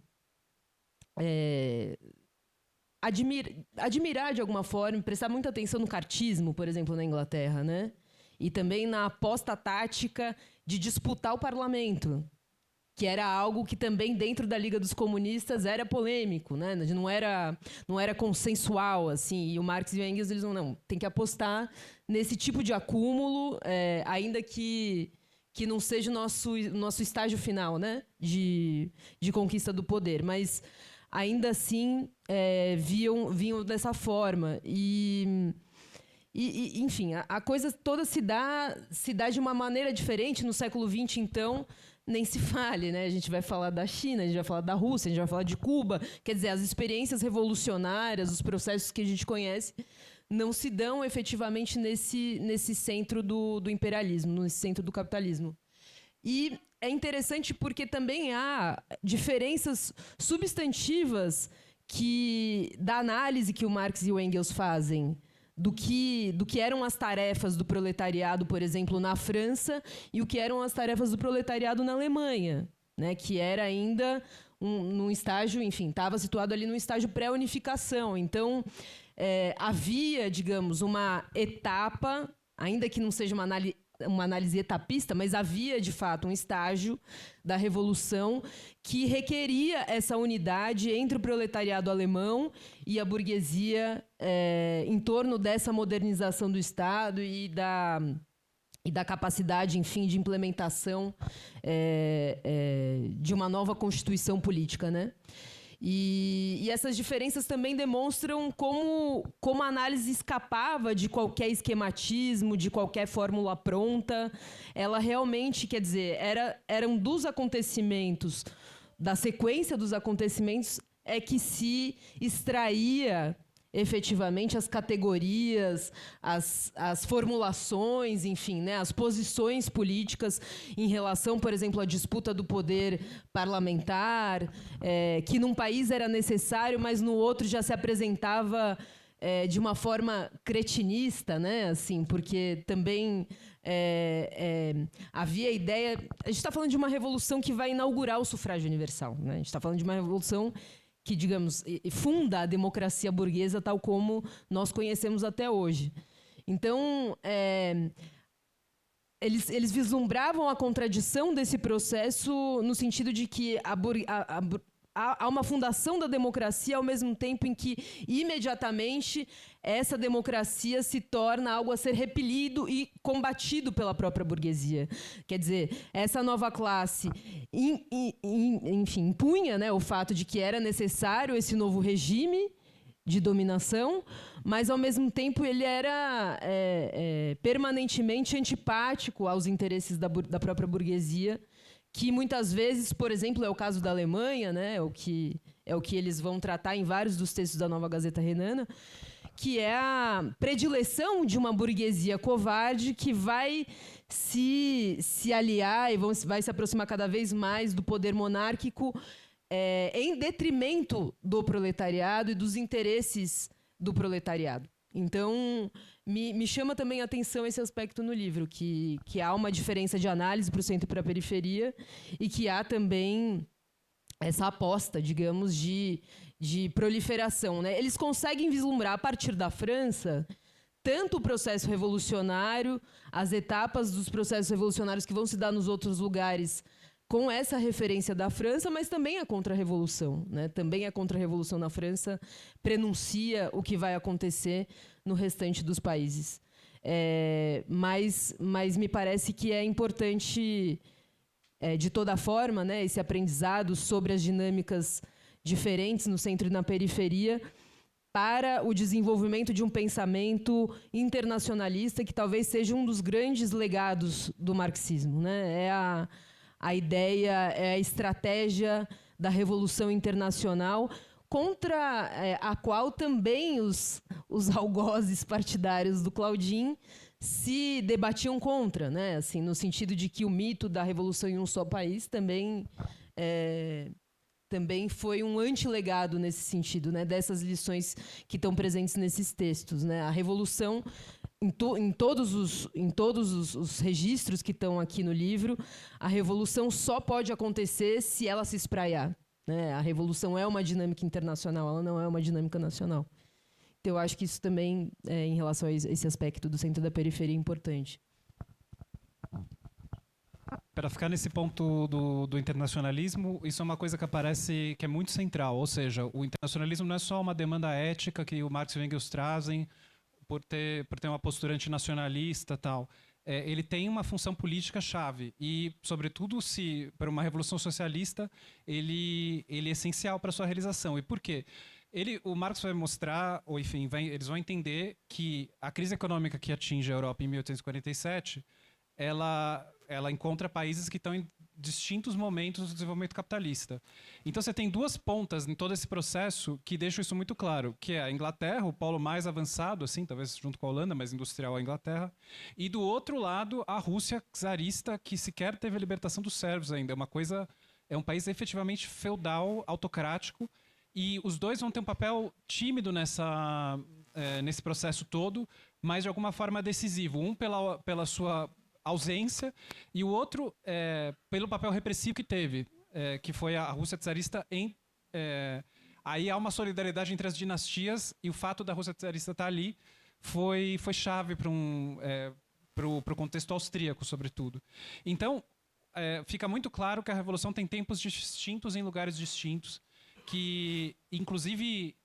admirar de alguma forma, prestar muita atenção no cartismo, por exemplo, na Inglaterra, né? E também na aposta tática de disputar o parlamento, que era algo que também dentro da Liga dos Comunistas era polêmico, né? Não era consensual, assim. E o Marx e o Engels, eles não tem que apostar nesse tipo de acúmulo, ainda que não seja o nosso estágio final, né? De conquista do poder, mas ainda assim viam dessa forma e enfim, a coisa toda se dá de uma maneira diferente no século XX, então nem se fale, né? A gente vai falar da China, a gente vai falar da Rússia, a gente vai falar de Cuba. Quer dizer, as experiências revolucionárias, os processos que a gente conhece, não se dão efetivamente nesse centro do imperialismo, nesse centro do capitalismo. E é interessante porque também há diferenças substantivas da análise que o Marx e o Engels fazem do que eram as tarefas do proletariado, por exemplo, na França, e o que eram as tarefas do proletariado na Alemanha, né? Que era ainda num estágio, enfim, estava situado ali num estágio pré-unificação. Então, havia, digamos, uma etapa, ainda que não seja uma análise etapista, mas havia, de fato, um estágio da Revolução que requeria essa unidade entre o proletariado alemão e a burguesia em torno dessa modernização do Estado e da capacidade, enfim, de implementação de uma nova constituição política, né? E essas diferenças também demonstram como a análise escapava de qualquer esquematismo, de qualquer fórmula pronta. Ela realmente, quer dizer, eram dos acontecimentos, da sequência dos acontecimentos, que se extraía efetivamente as categorias, as formulações, enfim, né, as posições políticas em relação, por exemplo, à disputa do poder parlamentar, que num país era necessário, mas no outro já se apresentava de uma forma cretinista, né, assim, porque também havia a ideia... A gente está falando de uma revolução que vai inaugurar o sufrágio universal, né? A gente está falando de uma revolução que, digamos, funda a democracia burguesa tal como nós conhecemos até hoje. Então, eles vislumbravam a contradição desse processo no sentido de que há uma fundação da democracia ao mesmo tempo em que, imediatamente, essa democracia se torna algo a ser repelido e combatido pela própria burguesia. Quer dizer, essa nova classe, enfim, impunha, né, o fato de que era necessário esse novo regime de dominação, mas, ao mesmo tempo, ele era permanentemente antipático aos interesses da própria burguesia, que muitas vezes, por exemplo, é o caso da Alemanha, né, é o que eles vão tratar em vários dos textos da Nova Gazeta Renana, que é a predileção de uma burguesia covarde que vai se aliar e vai se aproximar cada vez mais do poder monárquico em detrimento do proletariado e dos interesses do proletariado. Então, me chama também a atenção esse aspecto no livro, que há uma diferença de análise para o centro e para a periferia e que há também essa aposta, digamos, de proliferação, né? Eles conseguem vislumbrar, a partir da França, tanto o processo revolucionário, as etapas dos processos revolucionários que vão se dar nos outros lugares com essa referência da França, mas também a Contra-Revolução, né? Também a Contra-Revolução na França prenuncia o que vai acontecer no restante dos países. Mas me parece que é importante, de toda forma, né, esse aprendizado sobre as dinâmicas diferentes no centro e na periferia para o desenvolvimento de um pensamento internacionalista que talvez seja um dos grandes legados do marxismo, né? A ideia, a estratégia da revolução internacional, contra a qual também os algozes partidários do Claudin se debatiam contra, né? Assim, no sentido de que o mito da revolução em um só país também foi um antilegado nesse sentido, né? Dessas lições que estão presentes nesses textos, né? A revolução, em todos os registros que estão aqui no livro, a revolução só pode acontecer se ela se espraiar, né? A revolução é uma dinâmica internacional, ela não é uma dinâmica nacional. Então, eu acho que isso também, em relação a esse aspecto do centro e da periferia, é importante. Para ficar nesse ponto do internacionalismo, isso é uma coisa que aparece, que é muito central. Ou seja, o internacionalismo não é só uma demanda ética que o Marx e o Engels trazem por ter uma postura antinacionalista e tal. Ele tem uma função política chave e, sobretudo, se para uma revolução socialista, ele é essencial para a sua realização. E por quê? O Marx vai mostrar, ou enfim, eles vão entender que a crise econômica que atinge a Europa em 1847, ela encontra países que estão em distintos momentos do desenvolvimento capitalista. Então você tem duas pontas em todo esse processo que deixam isso muito claro, que é a Inglaterra, o polo mais avançado, assim, talvez junto com a Holanda, mas industrial a Inglaterra, e do outro lado a Rússia czarista, que sequer teve a libertação dos sérvios ainda. É um país efetivamente feudal, autocrático, e os dois vão ter um papel tímido nesse processo todo, mas de alguma forma decisivo. Um pela sua ausência e o outro pelo papel repressivo que teve, que foi a Rússia czarista. Aí há uma solidariedade entre as dinastias e o fato da Rússia czarista estar ali foi chave para o contexto austríaco, sobretudo. Então, fica muito claro que a Revolução tem tempos distintos em lugares distintos, que, inclusive,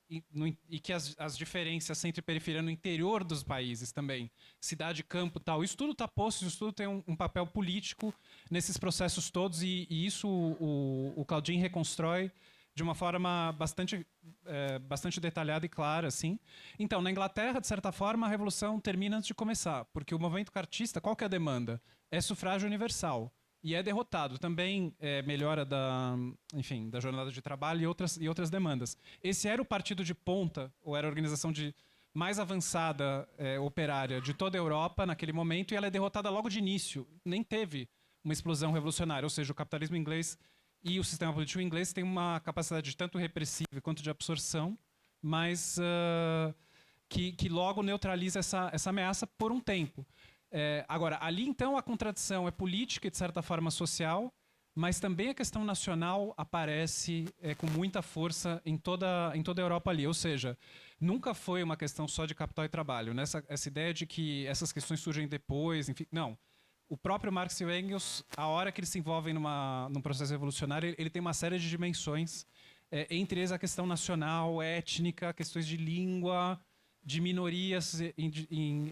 e que as diferenças centro e periferia no interior dos países também, cidade, campo, tal, isso tudo está posto, isso tudo tem um papel político nesses processos todos, e isso o Claudin reconstrói de uma forma bastante detalhada e clara, assim. Então, na Inglaterra, de certa forma, a Revolução termina antes de começar, porque o movimento cartista, qual que é a demanda? É sufrágio universal. e é derrotado. Também melhora da jornada de trabalho e outras demandas. Esse era o partido de ponta, ou era a organização mais avançada operária de toda a Europa naquele momento, e ela é derrotada logo de início. Nem teve uma explosão revolucionária, ou seja, o capitalismo inglês e o sistema político inglês têm uma capacidade tanto repressiva quanto de absorção, mas que logo neutraliza essa ameaça por um tempo. Agora, ali então a contradição é política e de certa forma social, mas também a questão nacional aparece com muita força em toda a Europa ali. Ou seja, nunca foi uma questão só de capital e trabalho. Essa ideia de que essas questões surgem depois, enfim, não. O próprio Marx e o Engels, a hora que eles se envolvem num processo revolucionário, ele tem uma série de dimensões, entre eles a questão nacional, étnica, questões de língua, de minorias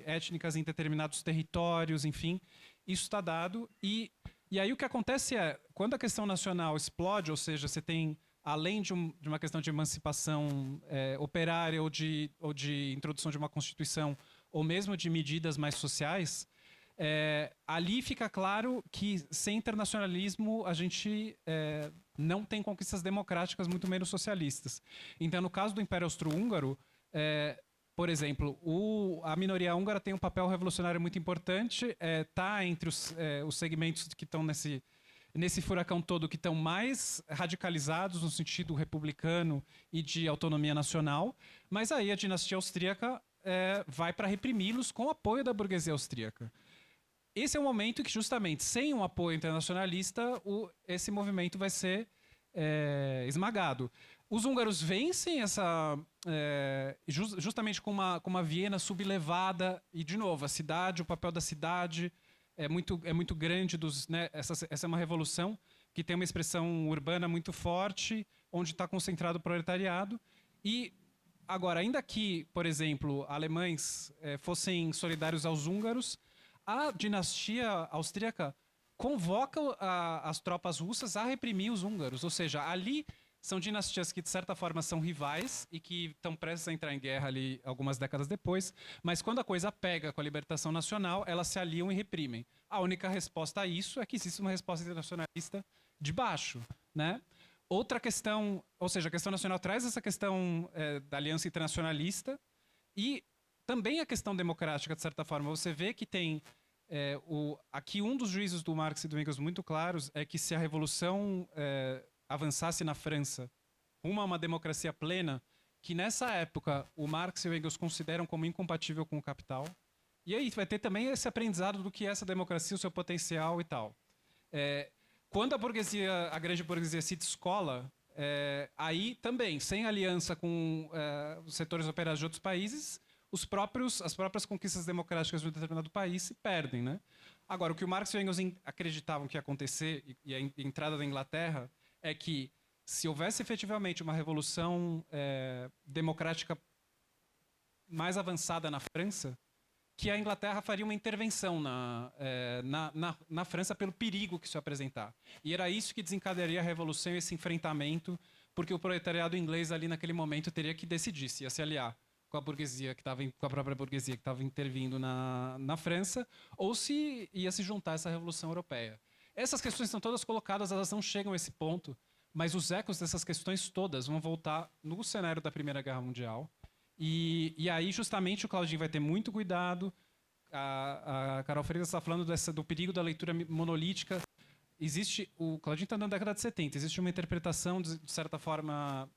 étnicas em determinados territórios, enfim. Isso está dado. E aí o que acontece quando a questão nacional explode, ou seja, você tem, além de uma questão de emancipação operária ou de introdução de uma constituição, ou mesmo de medidas mais sociais, ali fica claro que sem internacionalismo a gente não tem conquistas democráticas, muito menos socialistas. Então, no caso do Império Austro-Húngaro, por exemplo, a minoria húngara tem um papel revolucionário muito importante, está entre os segmentos que estão nesse furacão todo, que estão mais radicalizados no sentido republicano e de autonomia nacional, mas aí a dinastia austríaca vai para reprimi-los com o apoio da burguesia austríaca. Esse é o momento que, justamente, sem um apoio internacionalista, esse movimento vai ser esmagado. Os húngaros vencem justamente com uma Viena sublevada, e, de novo, o papel da cidade é muito grande. Essa é uma revolução que tem uma expressão urbana muito forte, onde está concentrado o proletariado. E, agora, ainda que, por exemplo, alemães fossem solidários aos húngaros, a dinastia austríaca convoca as tropas russas a reprimir os húngaros. Ou seja, ali são dinastias que, de certa forma, são rivais e que estão prestes a entrar em guerra ali algumas décadas depois, mas quando a coisa pega com a libertação nacional, elas se aliam e reprimem. A única resposta a isso é que existe uma resposta internacionalista de baixo, né? Outra questão, ou seja, a questão nacional traz essa questão da aliança internacionalista e também a questão democrática, de certa forma. Você vê que tem aqui um dos juízos do Marx e do Engels muito claros é que se a revolução avançasse na França rumo a uma democracia plena, que nessa época o Marx e o Engels consideram como incompatível com o capital. E aí vai ter também esse aprendizado do que é essa democracia, o seu potencial e tal. Quando a grande burguesia se descola, aí também, sem aliança com os setores operários de outros países, as próprias conquistas democráticas de um determinado país se perdem, né? Agora, o que o Marx e o Engels acreditavam que ia acontecer, e a entrada da Inglaterra, é que se houvesse efetivamente uma revolução democrática mais avançada na França, que a Inglaterra faria uma intervenção na França pelo perigo que isso ia apresentar. E era isso que desencadearia a revolução e esse enfrentamento, porque o proletariado inglês ali naquele momento teria que decidir se ia se aliar com a burguesia com a própria burguesia que estava intervindo na França, ou se ia se juntar a essa revolução europeia. Essas questões estão todas colocadas, elas não chegam a esse ponto, mas os ecos dessas questões todas vão voltar no cenário da Primeira Guerra Mundial. E aí, justamente, o Claudinho vai ter muito cuidado. A Carol Freitas está falando do perigo da leitura monolítica. O Claudinho está na década de 70. Existe uma interpretação, de certa forma,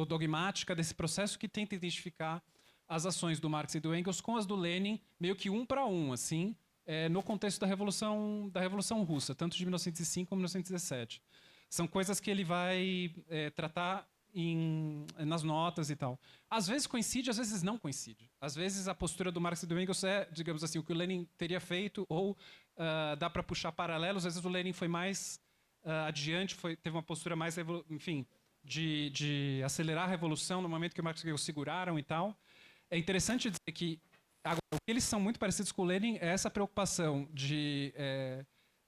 dogmática desse processo que tenta identificar as ações do Marx e do Engels com as do Lenin, meio que um para um, assim, no contexto da Revolução Russa, tanto de 1905 como 1917. São coisas que ele vai tratar nas notas e tal. Às vezes coincide, às vezes não coincide. Às vezes a postura do Marx e do Engels digamos assim, o que o Lenin teria feito, ou dá para puxar paralelos. Às vezes o Lenin foi mais adiante, teve uma postura mais, enfim, de acelerar a revolução no momento que o Marx e o Engels seguraram e tal. É interessante dizer que agora, o que eles são muito parecidos com o Lenin é essa preocupação de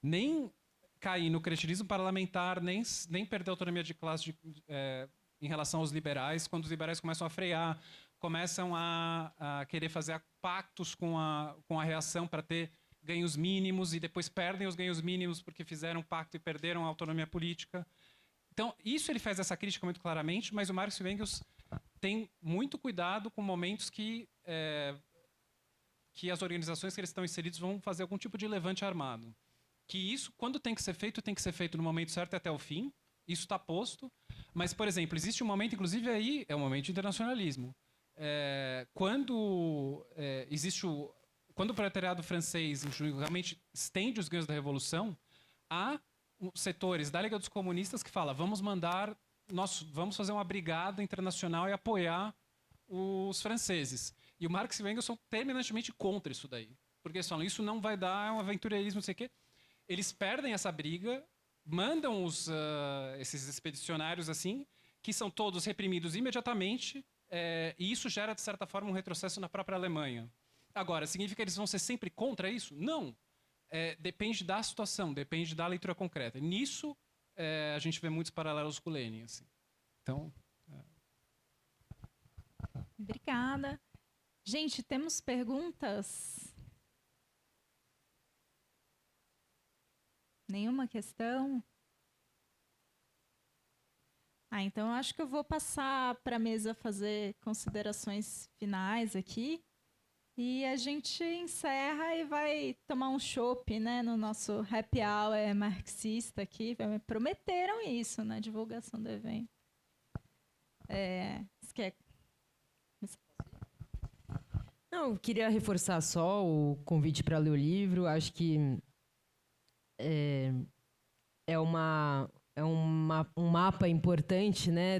nem cair no cretinismo parlamentar, nem perder a autonomia de classe em relação aos liberais, quando os liberais começam a frear, começam a querer fazer pactos com a reação para ter ganhos mínimos e depois perdem os ganhos mínimos porque fizeram um pacto e perderam a autonomia política. Então, isso ele faz essa crítica muito claramente, mas o Marx e o Engels têm muito cuidado com momentos que as organizações que eles estão inseridos vão fazer algum tipo de levante armado. Que isso, quando tem que ser feito no momento certo e até o fim. Isso está posto. Mas, por exemplo, existe um momento, inclusive aí, é um momento de internacionalismo. Quando o proletariado francês realmente estende os ganhos da Revolução, há setores da Liga dos Comunistas que falam: vamos fazer uma brigada internacional e apoiar os franceses. E o Marx e o Engels são terminantemente contra isso daí. Porque eles falam: isso não vai dar, é um aventureirismo, não sei o quê. Eles perdem essa briga, mandam esses expedicionários assim, que são todos reprimidos imediatamente, e isso gera, de certa forma, um retrocesso na própria Alemanha. Agora, significa que eles vão ser sempre contra isso? Não. Depende da situação, depende da leitura concreta. Nisso, a gente vê muitos paralelos com o Lenin. Assim. Então... Obrigada. Gente, temos perguntas? Nenhuma questão? Então eu acho que eu vou passar para a mesa fazer considerações finais aqui. E a gente encerra e vai tomar um chopp, né, no nosso happy hour marxista aqui. Me prometeram isso na divulgação do evento. Você quer... Não, eu queria reforçar só o convite para ler o livro. Acho que é um mapa importante, né,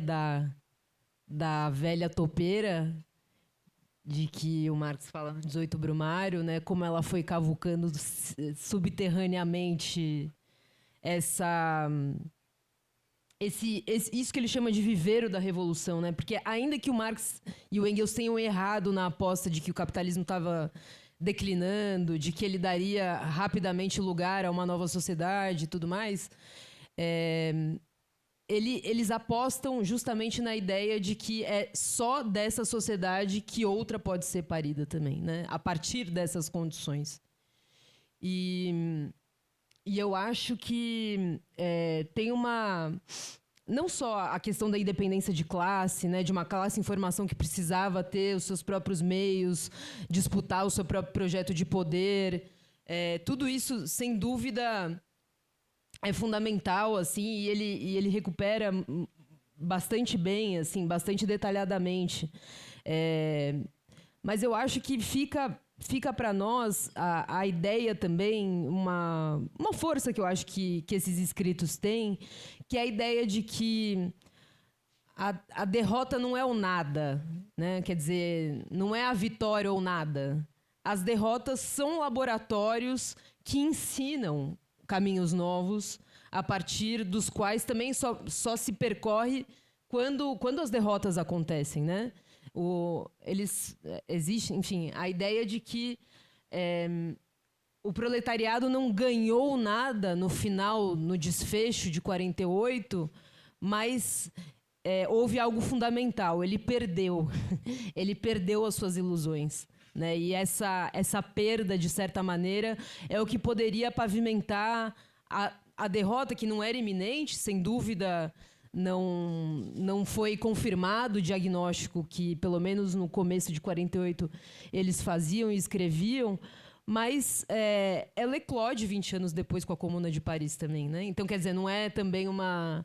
da velha topeira, de que o Marx fala no 18 Brumário, né, como ela foi cavucando subterraneamente isso que ele chama de viveiro da revolução, né? Porque ainda que o Marx e o Engels tenham errado na aposta de que o capitalismo estava declinando, de que ele daria rapidamente lugar a uma nova sociedade e tudo mais, eles apostam justamente na ideia de que é só dessa sociedade que outra pode ser parida também, né? A partir dessas condições. E eu acho que tem não só a questão da independência de classe, né, de uma classe em formação que precisava ter os seus próprios meios, disputar o seu próprio projeto de poder. Tudo isso, sem dúvida, é fundamental, assim, e ele recupera bastante bem, assim, bastante detalhadamente. Mas eu acho que fica para nós a ideia também, uma força que eu acho que esses escritos têm, que é a ideia de que a derrota não é o nada, né? Quer dizer, não é a vitória ou nada. As derrotas são laboratórios que ensinam caminhos novos, a partir dos quais também só se percorre quando as derrotas acontecem, né? Existe, enfim, a ideia de que o proletariado não ganhou nada no final, no desfecho de 48, mas houve algo fundamental, ele perdeu. Ele perdeu as suas ilusões. Né? E essa perda, de certa maneira, é o que poderia pavimentar a derrota, que não era iminente, sem dúvida. Não foi confirmado o diagnóstico que, pelo menos no começo de 48, eles faziam e escreviam, mas ela eclode 20 anos depois com a Comuna de Paris também. Né? Então, quer dizer, não é também uma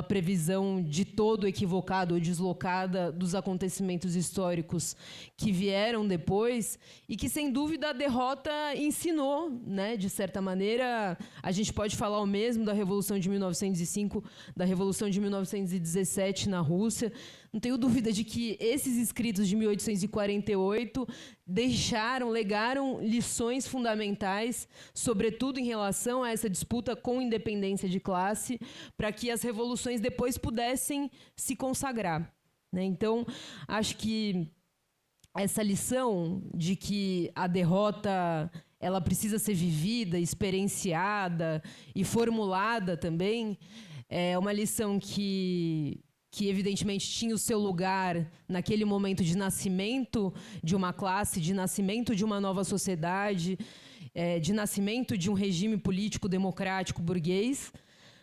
previsão de todo equivocada ou deslocada dos acontecimentos históricos que vieram depois e que, sem dúvida, a derrota ensinou, né? De certa maneira, a gente pode falar o mesmo da Revolução de 1905, da Revolução de 1917 na Rússia. Não tenho dúvida de que esses escritos de 1848 legaram lições fundamentais, sobretudo em relação a essa disputa com independência de classe, para que as revoluções depois pudessem se consagrar. Né? Então, acho que essa lição de que a derrota ela precisa ser vivida, experienciada e formulada também, é uma lição que evidentemente tinha o seu lugar naquele momento de nascimento de uma classe, de nascimento de uma nova sociedade, de nascimento de um regime político democrático burguês,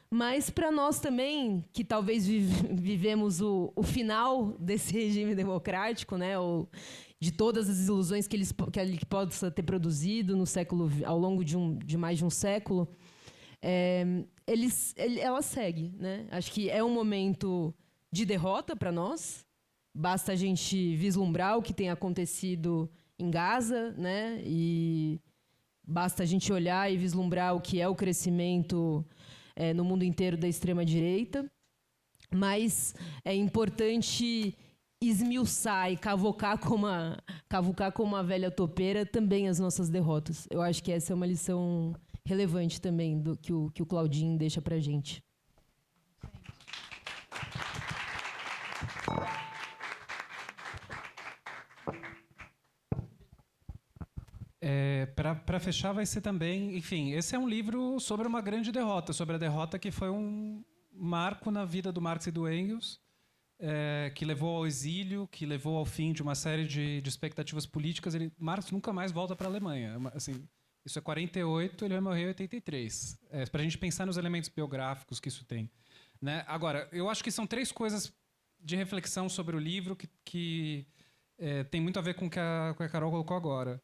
mas para nós também, que talvez vivemos o final desse regime democrático, né, ou de todas as ilusões que ele possa ter produzido no século, ao longo de mais de um século, ela segue, né? Acho que é um momento de derrota para nós. Basta a gente vislumbrar o que tem acontecido em Gaza, né? E basta a gente olhar e vislumbrar o que é o crescimento no mundo inteiro da extrema-direita. Mas é importante esmiuçar e cavucar como uma velha topeira também as nossas derrotas. Eu acho que essa é uma lição relevante também do que o Claudinho deixa para a gente. Para fechar, vai ser também... Enfim, esse é um livro sobre uma grande derrota, sobre a derrota que foi um marco na vida do Marx e do Engels, que levou ao exílio, que levou ao fim de uma série de expectativas políticas. Marx nunca mais volta para a Alemanha. Assim, isso é 48, ele vai morrer em 83. Para a gente pensar nos elementos biográficos que isso tem, né? Agora, eu acho que são 3 coisas de reflexão sobre o livro que tem muito a ver com o que a Carol colocou agora.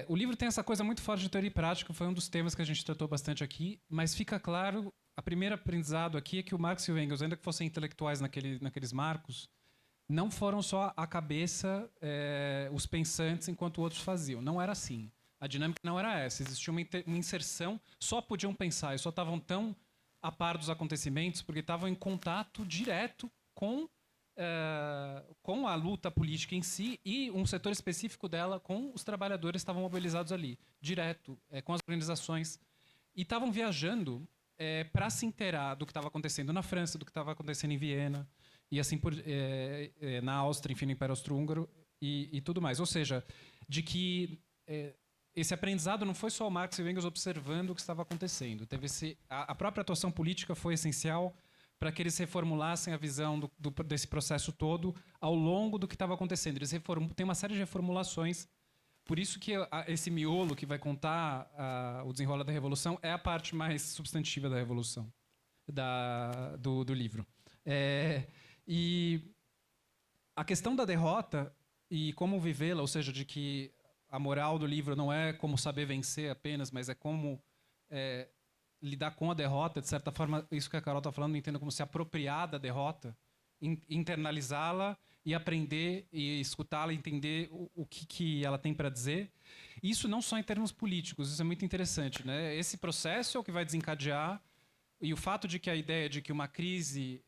O livro tem essa coisa muito forte de teoria e prática, foi um dos temas que a gente tratou bastante aqui, mas fica claro, a primeira aprendizado aqui é que o Marx e o Engels, ainda que fossem intelectuais naqueles marcos, não foram só a cabeça, os pensantes, enquanto outros faziam. Não era assim. A dinâmica não era essa. Existia uma inserção, só podiam pensar, e só estavam tão a par dos acontecimentos porque estavam em contato direto com a luta política em si e um setor específico dela com os trabalhadores que estavam mobilizados ali, direto, com as organizações. E estavam viajando para se inteirar do que estava acontecendo na França, do que estava acontecendo em Viena, e assim na Áustria, enfim, no Império Austro-Húngaro e tudo mais. Ou seja, de que esse aprendizado não foi só o Marx e o Engels observando o que estava acontecendo. A própria atuação política foi essencial para que eles reformulassem a visão desse processo todo ao longo do que estava acontecendo. Eles têm uma série de reformulações. Por isso que esse miolo que vai contar o desenrolar da Revolução é a parte mais substantiva da Revolução, do livro. E a questão da derrota e como vivê-la, ou seja, de que a moral do livro não é como saber vencer apenas, mas é como lidar com a derrota, de certa forma, isso que a Carol está falando, entendo como se apropriar da derrota, internalizá-la e aprender e escutá-la, entender o que ela tem para dizer. Isso não só em termos políticos, isso é muito interessante, né? Esse processo é o que vai desencadear, e o fato de que a ideia de que uma crise,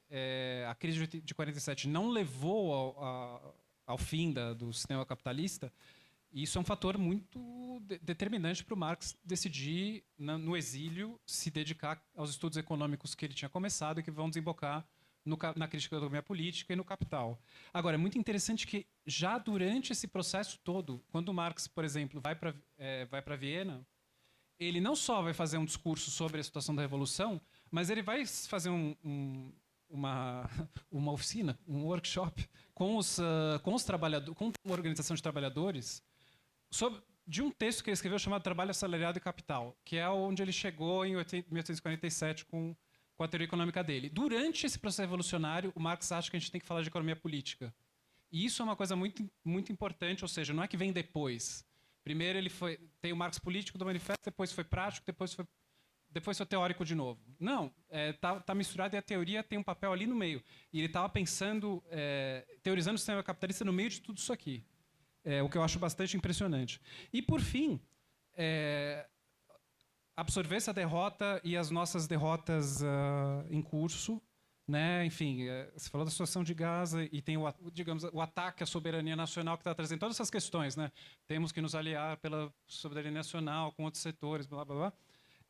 a crise de 47 não levou ao fim do sistema capitalista, isso é um fator muito determinante para o Marx decidir, no exílio, se dedicar aos estudos econômicos que ele tinha começado e que vão desembocar na crítica da economia política e no Capital. Agora, é muito interessante que, já durante esse processo todo, quando o Marx, por exemplo, vai para Viena, ele não só vai fazer um discurso sobre a situação da Revolução, mas ele vai fazer uma oficina, um workshop com os trabalhadores, com uma organização de trabalhadores, de um texto que ele escreveu chamado Trabalho Assalariado e Capital, que é onde ele chegou em 1847 com a teoria econômica dele. Durante esse processo revolucionário, o Marx acha que a gente tem que falar de economia política. E isso é uma coisa muito, muito importante, ou seja, não é que vem depois. Primeiro tem o Marx político do manifesto, depois foi prático, depois foi teórico de novo. Não, tá misturado e a teoria tem um papel ali no meio. E ele estava pensando, teorizando o sistema capitalista no meio de tudo isso aqui. O que eu acho bastante impressionante. E, por fim, absorver essa derrota e as nossas derrotas em curso, né? Enfim, você falou da situação de Gaza e tem o ataque à soberania nacional que está trazendo todas essas questões, né? Temos que nos aliar pela soberania nacional com outros setores, blá, blá, blá.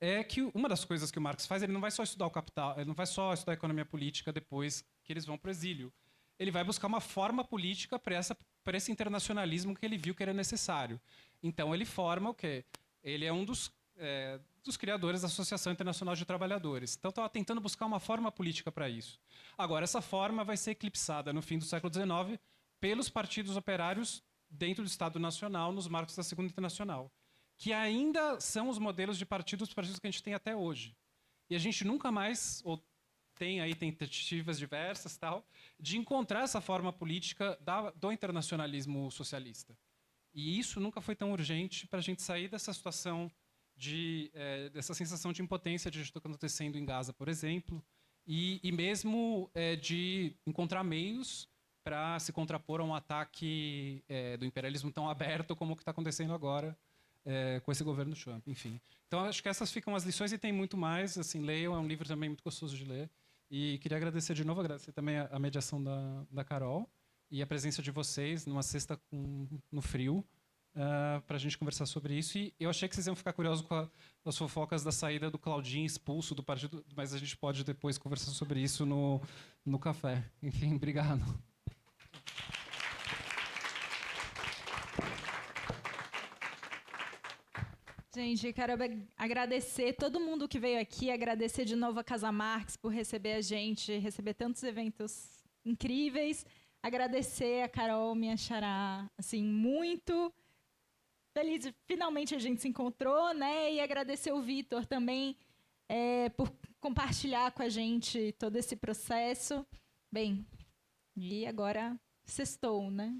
É que uma das coisas que o Marx faz, ele não vai só estudar o capital, ele não vai só estudar a economia política depois que eles vão para o exílio. Ele vai buscar uma forma política para esse internacionalismo que ele viu que era necessário. Então, ele forma o quê? Ele é um dos criadores da Associação Internacional de Trabalhadores. Então, estava tentando buscar uma forma política para isso. Agora, essa forma vai ser eclipsada no fim do século XIX pelos partidos operários dentro do Estado Nacional, nos marcos da Segunda Internacional, que ainda são os modelos de partidos que a gente tem até hoje. E a gente nunca mais, ou tem aí tentativas diversas, tal, de encontrar essa forma política do internacionalismo socialista. E isso nunca foi tão urgente para a gente sair dessa situação, dessa sensação de impotência de o que está acontecendo em Gaza, por exemplo, e mesmo de encontrar meios para se contrapor a um ataque do imperialismo tão aberto como o que está acontecendo agora com esse governo Trump, enfim. Então, acho que essas ficam as lições e tem muito mais. Assim, leiam, é um livro também muito gostoso de ler. E queria agradecer de novo, agradecer também a mediação da Carol e a presença de vocês numa sexta no frio para a gente conversar sobre isso. E eu achei que vocês iam ficar curiosos com as fofocas da saída do Claudinho expulso do partido, mas a gente pode depois conversar sobre isso no café. Enfim, obrigado. Gente, quero agradecer todo mundo que veio aqui, agradecer de novo a Casa Marx por receber a gente, receber tantos eventos incríveis, agradecer a Carol, minha xará, assim, muito feliz de finalmente a gente se encontrou, né? E agradecer o Vitor também por compartilhar com a gente todo esse processo. Bem, e agora sextou, né?